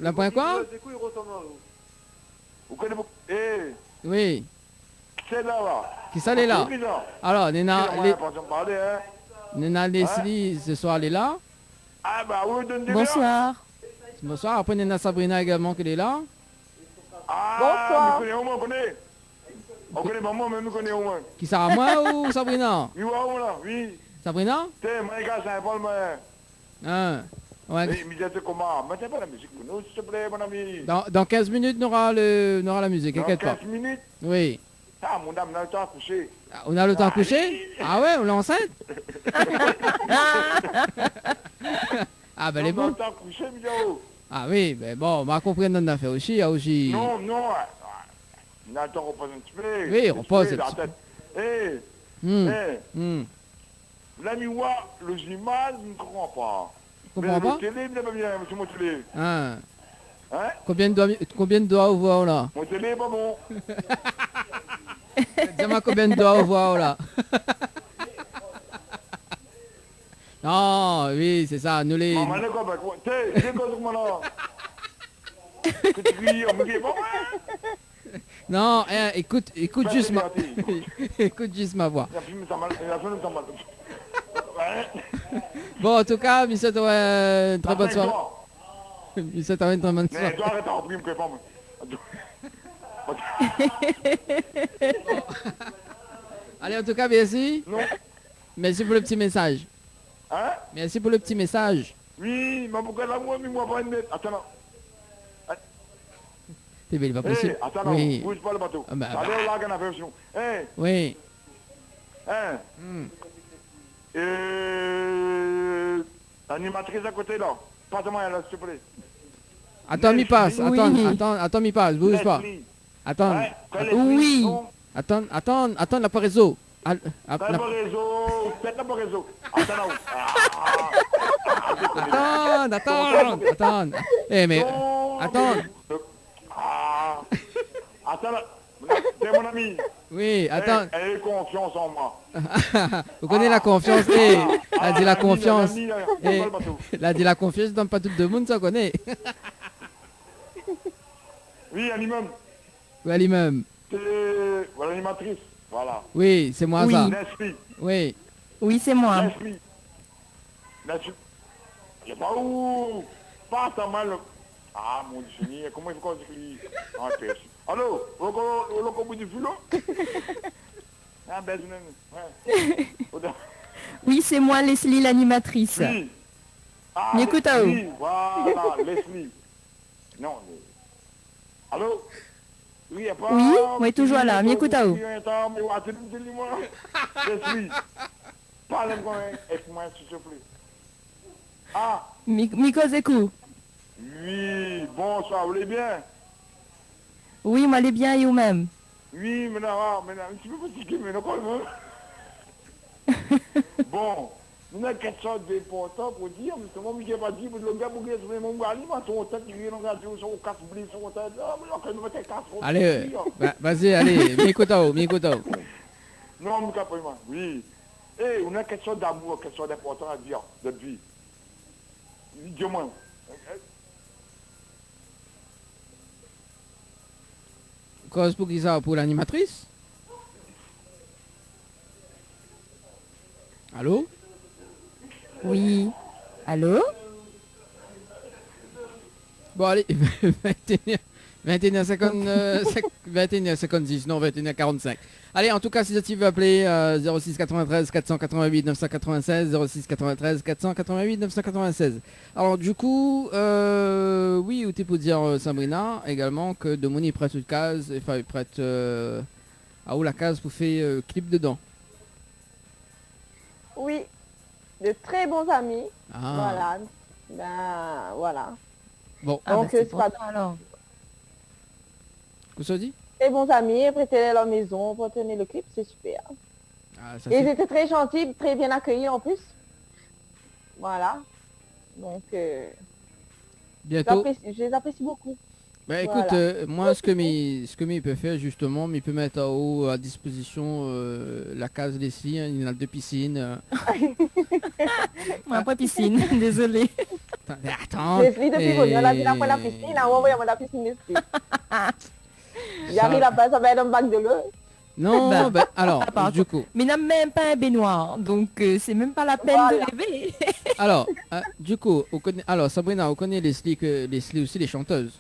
La point quoi? Oui. Qui ça, elle est là? Alors, Nena Leslie, ce soir, elle est là. Bonsoir. Bonsoir. Après, Nena Sabrina également, qu'elle est là. Bonsoir. On connaît maman, mais nous connaissons au moins. Qui ça, moi ou Sabrina? Oui. Sabrina? Hein? Ouais. Mettez pas la musique pour nous, s'il te plaît, mon ami. Dans 15 minutes, on aura la musique, t'inquiète pas. 15 minutes? Oui. Ah, mon dame, on a le temps à coucher. On a le temps à coucher? Ah ouais, on l'a enceinte? Ah ben, elle est bon. On a bon. le temps à coucher, Miguel. Ah oui, ben bon, on va comprendre notre affaire aussi, aussi. Non. On a le temps de reposer un petit peu. Oui, on repose un petit peu. L'ami Wa, le Jimal, je ne comprends pas. Comprends pas? Le télé, il n'est pas bien, monsieur mon télé. Hein? Hein? Combien de doigts au voir là? Mon télé est pas bon. Dis-moi combien de doigts au voir là? Non, oui, c'est ça, nous les... Maman, n'est pas quoi? T'es quoi sur moi là? Que tu cries, on me dit pas moi? Non, écoute juste ma... écoute juste ma voix. Bon, en tout cas, Michel, très bonne soirée. Michel, très bonne soirée. Mais toi, arrête en prime, que pas moi. Allez, en tout cas, merci. Non. Merci pour le petit message. Hein? Merci pour le petit message. Oui, mais pourquoi là, moi, pas une bête. Attends, non. T'es belle, il va possible. Attends, non, oui. bouge pas le bateau. Bah. Allez, là, qu'on a fait aussi. Oui. Animatrice à côté, là. Passe-moi, là, s'il te plaît. Attends, m'y passe. Attends, m'y passe. Bouge pas. Attends. Oui. Attends, la réseau. Faites la réseau. Attends. Eh, mais... Attends. Attends, t'es mon ami. Oui, attends. Ayez confiance en moi. Vous connaissez la confiance. Elle a dit la confiance. Elle a dit la confiance dans pas tout le monde, ça connaît. Oui, un immeuble. Oui, l'immeuble. Voilà l'animatrice. Voilà. Oui, c'est moi ça. Nestlé. Oui. Oui, c'est moi. Nestlé. Il n'y a pas où. Pas ça mal. Ah, mon Dieu, comment il faut qu'on s'écrit en tête. Allô, au bout du filo. Ah, ben, oui, c'est moi, Leslie, l'animatrice. Oui. Ah, m'écoute à Leslie, voilà, Leslie. Non, allô? Oui, y a pas... Oui, toujours là, m'écoute à où? Leslie, parle avec moi, s'il te plaît. Ah. Miko Zekou. Oui, bonsoir, vous allez bien? Oui, moi, allez bien et vous-même? Oui, maintenant, un petit peu fatigué, mais quand même. Bon, nous avons quelque chose d'important pour dire, mais c'est moi qui n'ai pas dit, mais le gars, mon gars, mon gars, mon tête, il a son casse-blé, son tête, allez, vas-y, allez, Mikoto. Non, mon gars, oui. Eh, on a quelque chose d'amour, quelque chose d'important à dire, de vie. Dis-moi. Cause pour qui ça? Pour l'animatrice? Allô? Oui. Allô? Bon, allez, 21h10, non, 21h45. Allez, en tout cas, si tu veux appeler 06 93 488 996, 06 93 488 996. Alors, du coup, oui, ou t'es pour dire, Sabrina, également, que Domoni est prête toute case, enfin, prête à où la case pour faire clip dedans. Oui, de très bons amis. Ah. Voilà. Ben, voilà. Bon. Donc, c'est pour ça, alors. Qu'est-ce que ça dit? Très bons amis, prêtez leur maison pour tenir le clip, c'est super. Ah, ça, et ils étaient très gentils, très bien accueillis en plus. Voilà. Donc, Bientôt. je les apprécie beaucoup. Bah écoute, Voilà. moi ce que mi peut faire justement, il peut mettre en haut à disposition la case Leslie, hein, il y en a 2 piscines. Moi, pas piscine, désolé. Attends. Leslie, depuis qu'on a vu la et- piscine, on va envoyer la piscine Leslie. Ça- J'arrive là-bas, ça va être un bac de l'eau. Non, Bah, bah, alors, par du coup, Mais n'a même pas un baignoire, donc c'est même pas la peine Voilà. de rêver. alors, du coup, on connaît, alors Sabrina, on connaît Leslie, Leslie aussi les chanteuses.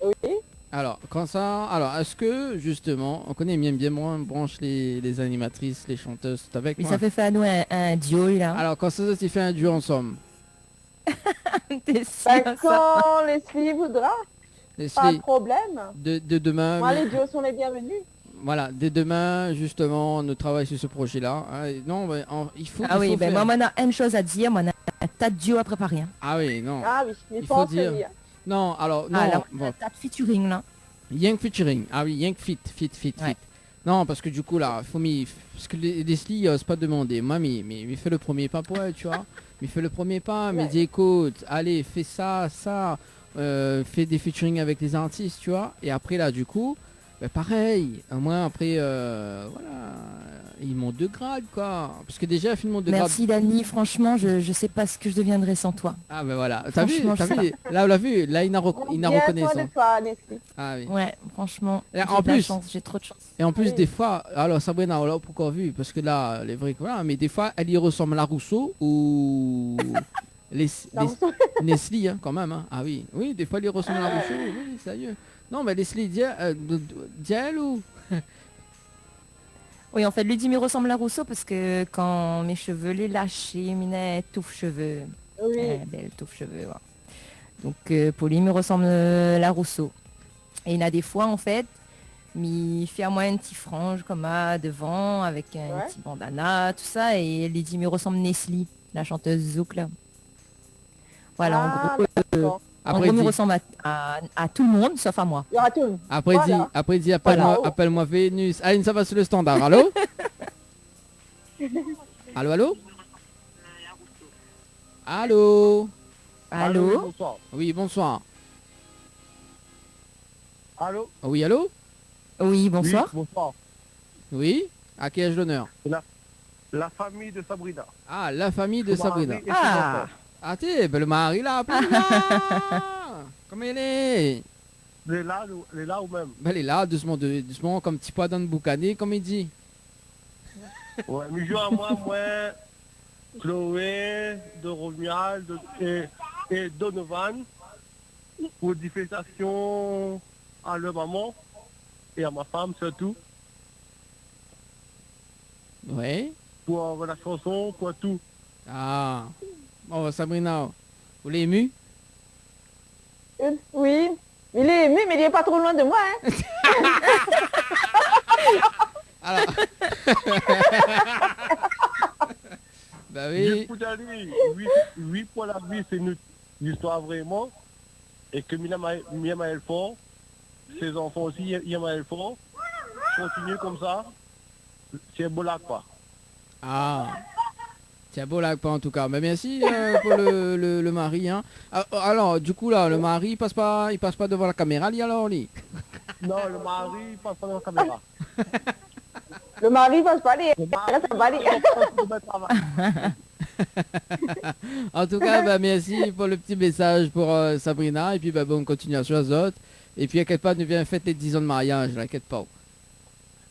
Oui. Alors, quand ça, alors, est-ce que justement, on connaît bien moins branche les animatrices, les chanteuses, c'est avec Mais moi. ça fait faire à nous un duo là. Alors, quand ça, tu fais un duo ensemble, T'es sûr, Ben, ça quand Leslie voudra, pas de Leslie, problème. de demain, Moi, les duos sont les bienvenus. voilà, dès demain, justement, on travaille sur ce projet-là. Hein, et non, mais il faut. Ah il oui, faut ben faire. moi, on a une chose à dire, moi, on a un tas de duos à préparer. Hein. Ah oui, non. Ah oui, il Il faut faut en dire. tenir. Non, alors, non, Ah, là, on a bon. un tas de featuring là. Young featuring. Ah oui, Young fit. Ouais. Non, parce que du coup, là, parce que Leslie n'ose pas demander. Moi, mais fais le premier pas pour elle, tu vois. Mais fais le premier pas, mais Ouais. dis écoute, allez, fais ça. Fais des featuring avec les artistes, tu vois. Et après, là, du coup, bah, pareil. Moi, après, voilà, ils montent de grade, quoi. Parce que déjà, ils montent de grade. Merci Dani, franchement, je sais pas ce que je deviendrais sans toi. Ah, ben voilà. T'as vu, Franchement, Là, on l'a vu. Là, il a Bien reconnaissance. soin de toi, Leslie. Ah oui. Ouais, franchement, Et j'ai en de la plus- chance, j'ai trop de chance. Et en plus, Oui. des fois, alors Sabrina, on l'a pas encore vu, parce que là, les vrais, voilà, mais des fois, elle y ressemble à la Rousseau ou Leslie, hein, quand même. Hein. Ah oui, oui, des fois, elle y ressemble à la Rousseau, oui, sérieux. Non, mais Leslie, dis elle ou Oui, en fait, Ludmille ressemble à Rousseau parce que quand mes cheveux les lâchés, mes touffe cheveux, Oui. belle touffe cheveux. Ouais. Donc, Pauline me ressemble à la Rousseau. Et il y en a des fois, en fait, il fait à moi un petit frange comme ça devant avec un Ouais. petit bandana, tout ça. Et Lydie me ressemble Nestlé, la chanteuse Zouk là. Voilà, Ah, en gros, d'accord. après, me dit, ressemble à tout le monde sauf à moi. Il y aura tout. Voilà. après, dit, Voilà. appelle-moi Vénus. Ah, ça va sur le standard. Allô Allô, allô Allô Allô? Bonsoir. Oui, bonsoir. Allô. Oui, allô Oui, bonsoir. Oui, bonsoir. Oui À qui ai-je l'honneur La famille de Sabrina. Ah, la famille de Son Sabrina. mari et ses Ah. enfants. Ah, t'es, ben le mari là, appelle là. Comment elle est Les là ou même. Ben elle est là, doucement, comme petit pois dans le boucané, comme il dit. Ouais, mais joue à moi, Chloé, de Romuald et Donovan pour des félicitations à leur maman et à ma femme surtout Ouais. pour la chanson, pour tout. Ah. Oh, Sabrina, vous l'avez ému Oui. Il est ému, mais il est pas trop loin de moi. Hein. Alors. Bah oui. Juste pour dire, oui, pour la vie, c'est une histoire vraiment. Et que Mia Maël fort, ses enfants aussi, Mia Maël fort. Continue comme ça. C'est beau là, quoi. Ah. Tiens, beau là, pas en tout cas. Mais merci pour le mari. Hein. Alors, du coup, là, le mari, il passe pas devant la caméra, lui, alors, lui. Non, le mari il passe pas dans la caméra. Le mari passe pas les. Le mari Reste à Bali. il passe pas dans le travail. En tout cas, bah, merci pour le petit message pour Sabrina. Et puis, bah, bonne continuation aux autres. Et puis, inquiète pas, nous viens fêter les 10 ans de mariage, n'inquiète pas.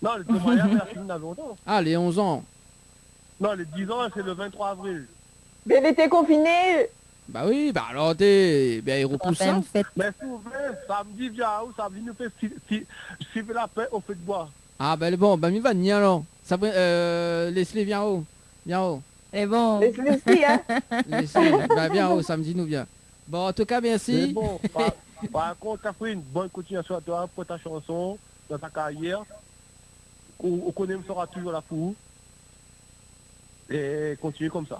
Non, le mariage, elle a fini dans longtemps. Ah, les 11 ans. Non, les 10 ans, c'est le 23 avril. Mais il était confiné. Bah oui, bah alors, il repousse ça. Mais si vous voulez, samedi, viens où samedi, nous fait si fait la paix, on fait de bois. Ah, bah bon, bah, mi va ni alors. Leslie, viens haut. Viens haut. Et bon. Leslie, hein. Leslie, bah, viens haut, samedi, nous viens. Bon, en tout cas, merci. Mais bon, par contre, Catherine, bonne continuation à toi pour ta chanson, dans ta carrière. On connaît, sera toujours là pour vous. Et continue comme ça.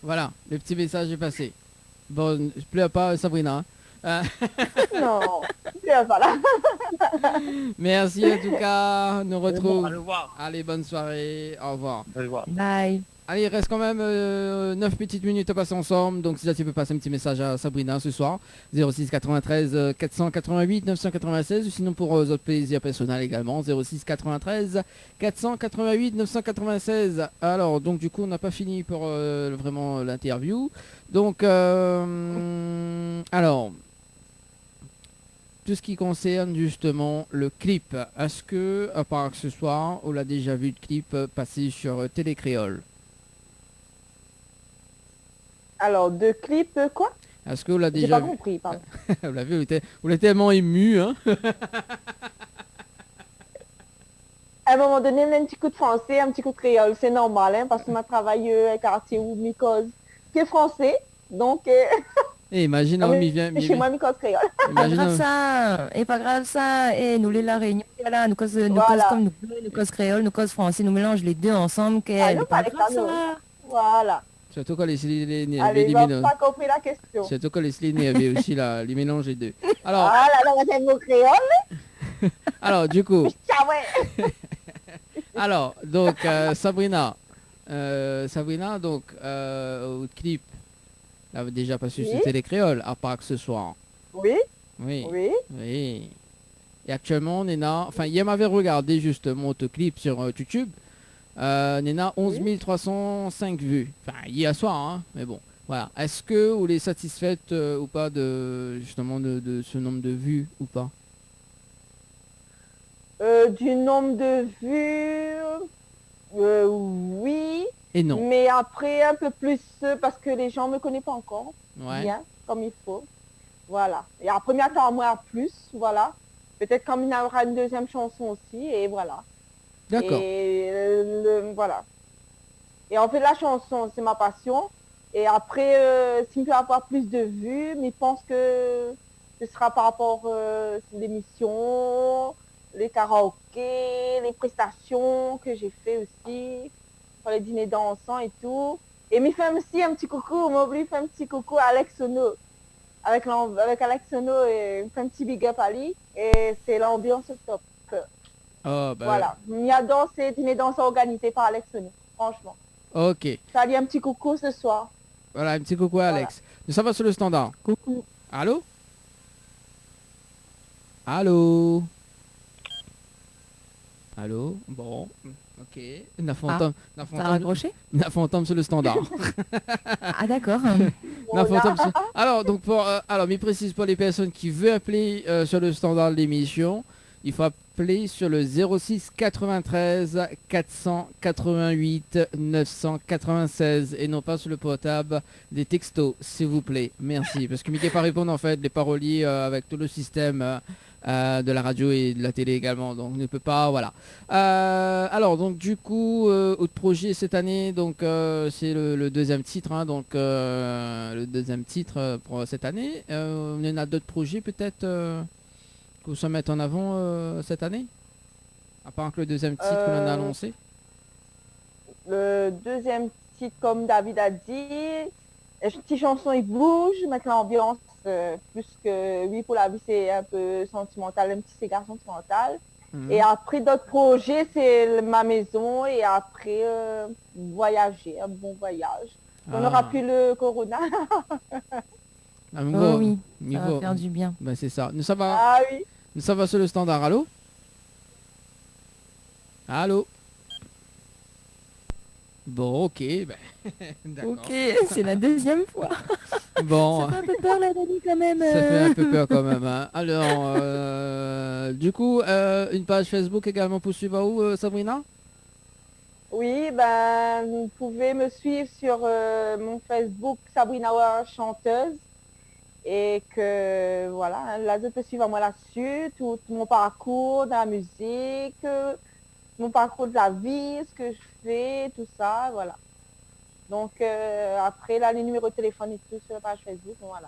Voilà, le petit message est passé. Bon, je pleure pas, Sabrina. Non. Il voilà. Merci en tout cas. Nous retrouve. Allez voir. Allez, bonne soirée. Au revoir. Allez voir. Bye. Allez, il reste quand même 9 petites minutes à passer ensemble. Donc si là tu peux passer un petit message à Sabrina ce soir. 06 93 488 996. Ou sinon pour autres plaisirs personnels également. 06 93 488 996. Alors donc du coup on n'a pas fini pour vraiment l'interview. Donc alors tout ce qui concerne justement le clip. Est-ce que à part que ce soir on l'a déjà vu le clip passer sur Télé Créole? Alors, de clips, quoi? Est-ce que vous l'avez J'ai déjà pas vu? compris, pardon. Vous l'avez vu, vous l'avez tellement ému, hein? À un moment donné, un petit coup de français, un petit coup de créole, c'est normal, hein, parce que m'a travaillé à quartier où Mycose, qui est français, donc... Et imagine, on y vient. Chez moi, Mycose créole. Pas grave ça, et pas grave ça, et nous les la réunion, là, nous cause Voilà. comme nous, nous cause créole, nous cause français, nous mélange les deux ensemble, Ah non, pas pas grave les canaux. ça. Voilà. Surtout quand les Allez, il va pas compris la question. Surtout quand les il y avait aussi là, les mélanges des deux. Alors, Ah là là, c'est mot créole. alors du coup, Ah ouais. alors donc Sabrina, donc au clip, là déjà passé sur Oui. Télé Créole, à part que ce soir. Oui, Oui. oui. Oui. Et actuellement, Nena, enfin hier m'avait regardé justement ton clip sur YouTube. Nena 11 305 vues. Enfin hier soir, hein, mais bon. Voilà. Est-ce que vous êtes satisfaite ou pas de justement de ce nombre de vues ou pas? Du nombre de vues, oui. Et non. Mais après, un peu plus, parce que les gens ne me connaissent pas encore Ouais. bien, comme il faut. Voilà. Et après, il attend moi plus, voilà. Peut-être quand il y aura une deuxième chanson aussi, et voilà. D'accord. Et voilà. Et en fait, la chanson, c'est ma passion. Et après, s'il peut avoir plus de vues, mais je pense que ce sera par rapport à l'émission, les karaokés, les prestations que j'ai fait aussi, pour les dîners dansants et tout. Et il fait aussi un petit coucou, on m'a oublié, fait un petit coucou à Alex Sono. Avec Alex Sono, et il fait un petit big up à lui. Et c'est l'ambiance au top. Oh, bah, Voilà. Il y a dansé, dîner dansant organisé par Alex Sono, franchement. ok. Ça dit un petit coucou ce soir. Voilà, un petit coucou à Alex. Nous sommes sur le standard. Coucou. Allô? Allô? Allô? Bon. Ok. La fantôme. Ça a raccroché? La fantôme sur le standard. Ah d'accord. La fantôme sur- Alors, donc alors, mais précise pour les personnes qui veulent appeler sur le standard de l'émission, il faut appeler sur le 06 93 488 996 et non pas sur le portable des textos, s'il vous plaît. Merci. Parce que Mickey pas répondre en fait, les paroliers avec tout le système de la radio et de la télé également, donc ne peut pas, voilà. Alors donc du coup, autre projet cette année, donc c'est le deuxième titre, hein, donc le deuxième titre pour cette année. On en a d'autres projets peut-être que vous se mettre en avant cette année, à part que le deuxième titre qu'on a annoncé. Le deuxième titre, comme David a dit, les petites chansons, il bouge, mettre l'ambiance, plus que oui, pour la vie, c'est un peu sentimental, un petit cigare sentimental. Mhm. Et après, d'autres projets, c'est ma maison, et après, voyager, un bon voyage. On Ah. n'aura plus le corona. Ah, mais Oh bon, oui, mais ça bon. va faire du bien. Ben, c'est ça. Nous ça va, Ah oui. nous ça va sur le standard. Allô? Allô? Bon, ok. Ben, d'accord. Ok, c'est la deuxième fois. Bon. Ça fait un peu peur la Dani quand même. Ça fait un peu peur quand même. Hein. Alors, du coup, une page Facebook également pour suivre où, Sabrina? Oui, ben, vous pouvez me suivre sur mon Facebook, Sabrina War chanteuse. Et que, voilà, là, je peux suivre moi là-dessus, tout mon parcours dans la musique, mon parcours de la vie, ce que je fais, tout ça, voilà. Donc, après, là, les numéros de téléphone et tout sur la page Facebook, voilà.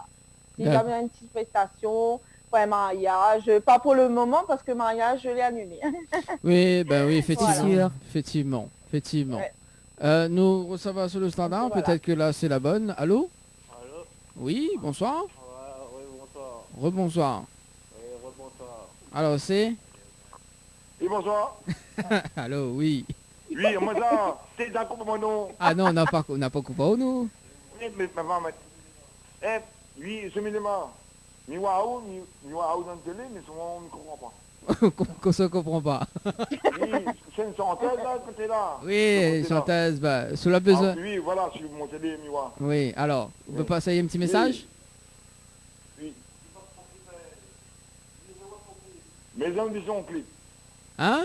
Si D'accord. j'avais une petite prestation pour un mariage, pas pour le moment, parce que le mariage, je l'ai annulé. Oui, ben oui, effectivement. Voilà. Effectivement, effectivement. Ouais. Nous, ça va sur le standard, Voilà. peut-être que là c'est la bonne. Allô? Allô? Oui, bonsoir. Oui, bonsoir. Rebonsoir. Oui, rebonsoir. Alors, c'est Et bonsoir. Allô, oui. Oui, moi ça, c'est d'accord pour mon nom. Ah non, on n'a pas coupé au nous. Oui, mais maman, eh, oui, c'est minima. Mi waouh dans le télé, mais souvent on ne comprend pas. Qu'on se comprend pas. Oui, c'est une chanteuse là, de côté là. Oui, chanteuse, bah, sous la besoin. Ah, oui, voilà, sur mon télé, mi waouh. Oui, alors, on peut passer un petit message? Oui. Mes amis sont en clip. Hein?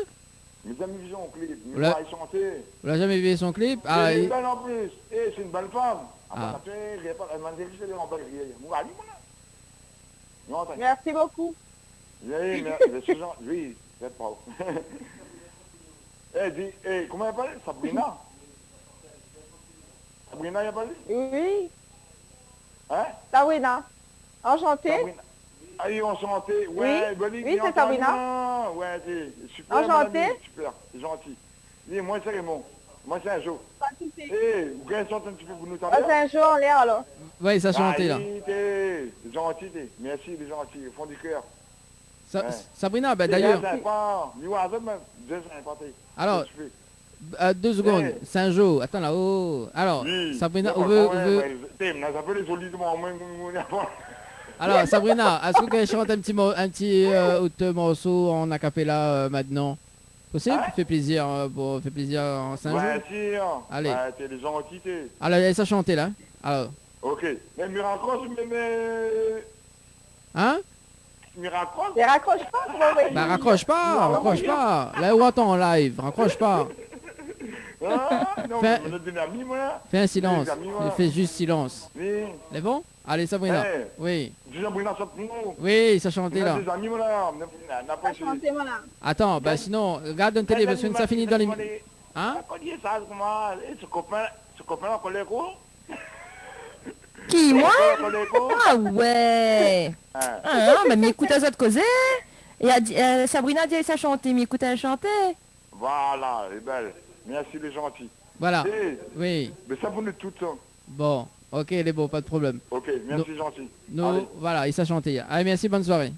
Mes amis sont en clip. Mi Voilà. waouh, ils chantaient. Vous l'avez jamais vu son clip? Ah, C'est une il- belle en plus. Et c'est une belle femme. Ah. Après, elle m'a dit que c'était en belle vieille. Mon gars, non, attends. Merci beaucoup. Oui, mais ce genre, oui, c'est pas. Eh, dis, comment elle parle? Sabrina? Sabrina, elle parle? Oui, Hein? Sabrina. Enchantée. Sabrina. Ah oui, enchanté. Ouais, Oui, c'est Sabrina. Ouais, c'est super. Enchanté. mon ami, super, c'est gentil. Oui, moi, c'est Raymond. Moi, c'est un jour. Pas de souci. Vous connaissez un petit peu pour nous Oh, parler? c'est un jour en l'air alors. Ouais, ça chantait là. C'est gentil, merci, les gentils, au fond du cœur. Sa- Ouais. Sabrina, bah, C'est d'ailleurs, sympa. Nous, avec même, c'est sympa. Alors, Je fais. 2 secondes, Eh. Saint-Jean, attends là-haut. Alors, Oui, Sabrina, c'est on veut... pas- on veut- ouais, ça s'appelle les solidement, moi, Alors, Sabrina, est-ce que tu chantes un petit autre morceau en acapella maintenant? Possible? Hein? Fait plaisir, fait plaisir en Saint-Jean. Ouais, sûr. Allez. Ouais, t'es les gentils, t'es. Alors, laisse chanter là. Alors, Ok. Mais me raccroche, hein? me raccroche. Ne raccroche pas, comment oui. Bah, raccroche pas. Là où attends en live, raccroche pas. Ah, non, Fais- mais des amis, moi. Fais un silence. Les amis, voilà. Fais juste silence. Oui. C'est bon? Allez, Sabrina. Eh. Oui. J'ai un brûlant sur nous. Oui, ça chantait là. Des amis, voilà. N'a pas Enchantée, voilà. Attends, bah sinon, regarde un télé parce que ça finit dans les... Hein? Ça, comment, ce copain, collègue, Qui, moi? collègue, Ah ouais. hein. Ah non, mais m'écoute à ça de causer. Et Sabrina dit ça chanter, m'écoute à chanter. Voilà, elle est belle. Merci, les gentils. Voilà. Eh, Oui. mais ça, vous nous toutes, ça. Bon. Ok, il est bon, pas de problème. Ok, merci, gentil. Nous, Allez. voilà, il s'est chanté. Allez, merci, bonne soirée.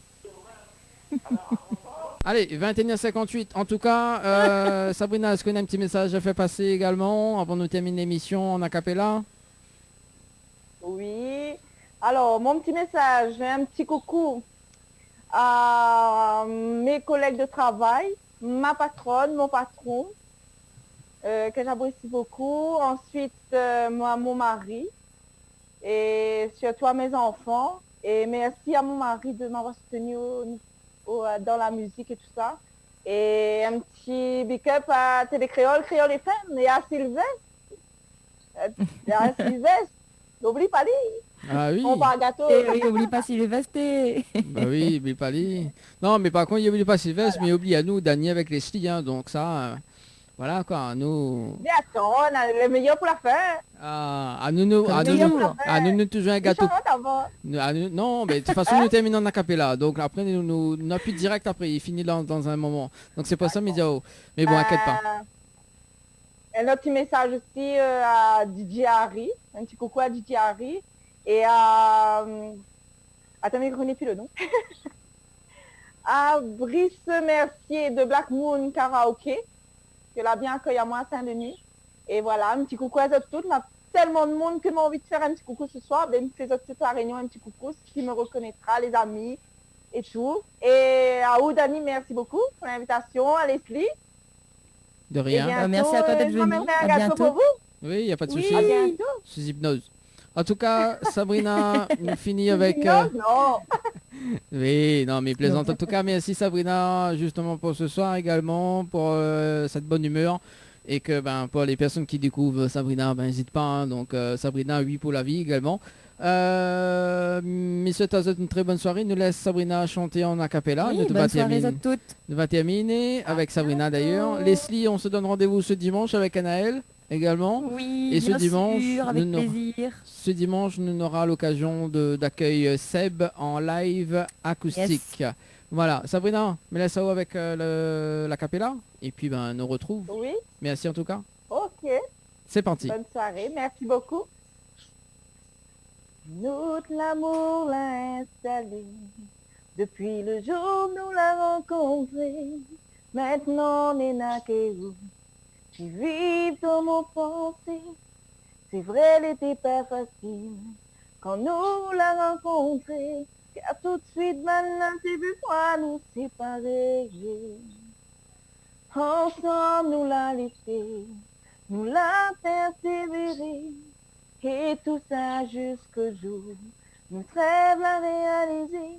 Allez, 21h58. En tout cas, Sabrina, est-ce qu'on a un petit message à faire passer également avant de terminer l'émission en acapella? Oui. Alors, mon petit message, un petit coucou à mes collègues de travail, ma patronne, mon patron, que j'apprécie beaucoup. Ensuite, mon mari et surtout à mes enfants. Et merci à mon mari de m'avoir soutenu dans la musique et tout ça. Et un petit big up à Télécréole, Créole FM et à Sylvestre. N'oublie pas lui. Ah oui. On va un gâteau. Et oui, oublie pas Sylvestre. Bah oui, oublie pas lui. Non, mais par contre, il oublie pas Sylvestre, mais il oublie à nous, Dany avec Leslie, hein, donc ça, voilà quoi, nous... Mais attends, on a le meilleur pour la fin. à nous, Comme toujours. toujours un gâteau. Charlotte avant. Non, mais de toute façon, nous terminons en acapella, donc après, nous n'a plus direct après, il finit dans un moment. Donc c'est pas ça, mais oh. Mais bon, inquiète pas. Un autre petit message aussi à DJ Harry. Un petit coucou à DJ Harry. Et à... Attends, mais je connais plus le nom. À Brice Mercier de Black Moon Karaoke. Que l'a bien accueilli à moi à Saint-Denis. Et voilà, un petit coucou à eux toutes. Ma tellement de monde que m'a envie de faire un petit coucou ce soir. Ben, me faisait toute la réunion un petit coucou. Qui me reconnaîtra, les amis et tout. Et à Oudani, merci beaucoup pour l'invitation. À Leslie. De Et rien. bientôt, Merci à toi d'être je venu. m'amènerai un À gâteau bientôt. pour vous. Oui, il n'y a pas de Oui. souci. À bientôt. Sous hypnose. En tout cas, Sabrina, nous finit avec... Non, non. Oui, non, mais plaisante. En tout cas, merci Sabrina, justement pour ce soir également, pour cette bonne humeur. Et que pour les personnes qui découvrent Sabrina, n'hésite pas. Hein. Donc Sabrina, oui pour la vie également. Messieurs, une très bonne soirée. Nous laisse Sabrina chanter en acapella. Oui, Nous bonne soirée à toutes. on va terminer avec Sabrina d'ailleurs. Leslie, on se donne rendez-vous ce dimanche avec Anaël également. Oui, Et ce bien dimanche, sûr, avec nous n'aurons- plaisir. Ce dimanche, nous aura l'occasion d'accueillir Seb en live acoustique. Voilà, Sabrina, me laisse ça avec la capella. Et puis nous retrouve. Oui, Merci en tout cas. ok. C'est parti. Bonne soirée, merci beaucoup. Notre l'amour l'a installé Depuis le jour où nous l'avons rencontré, maintenant on est naqué où tu vis dans mon pensée. C'est vrai, elle était pas facile quand nous l'avons rencontré, car tout de suite maintenant c'est vu quoi nous séparer. Ensemble nous l'a laissé, nous l'a persévéré, et tout ça jusqu'au jour nous rêve l'a réalisé.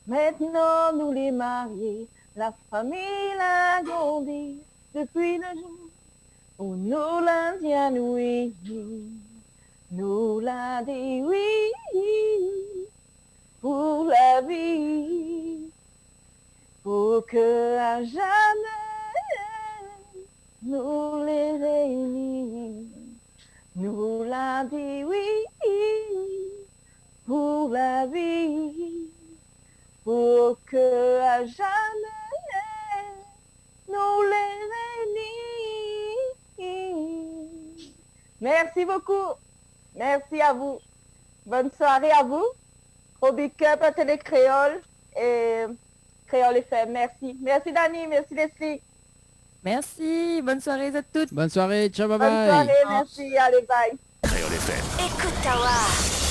Maintenant nous les mariés, la famille l'a grandi, depuis le jour où nous l'a dit à nous, oui, nous l'a dit oui, pour la vie, pour que à jamais nous les réunis. Nous l'a dit oui, pour la vie, pour que à jamais nous les réunis. Merci beaucoup. Merci à vous. Bonne soirée à vous. Au Big Up à Télé Créole et Créole FM. Merci. Merci Dani, merci Leslie. Merci, bonne soirée à toutes. Bonne soirée, ciao, bye Bonne bye. soirée, merci, allez bye. Créole FM. Écoute Tawa.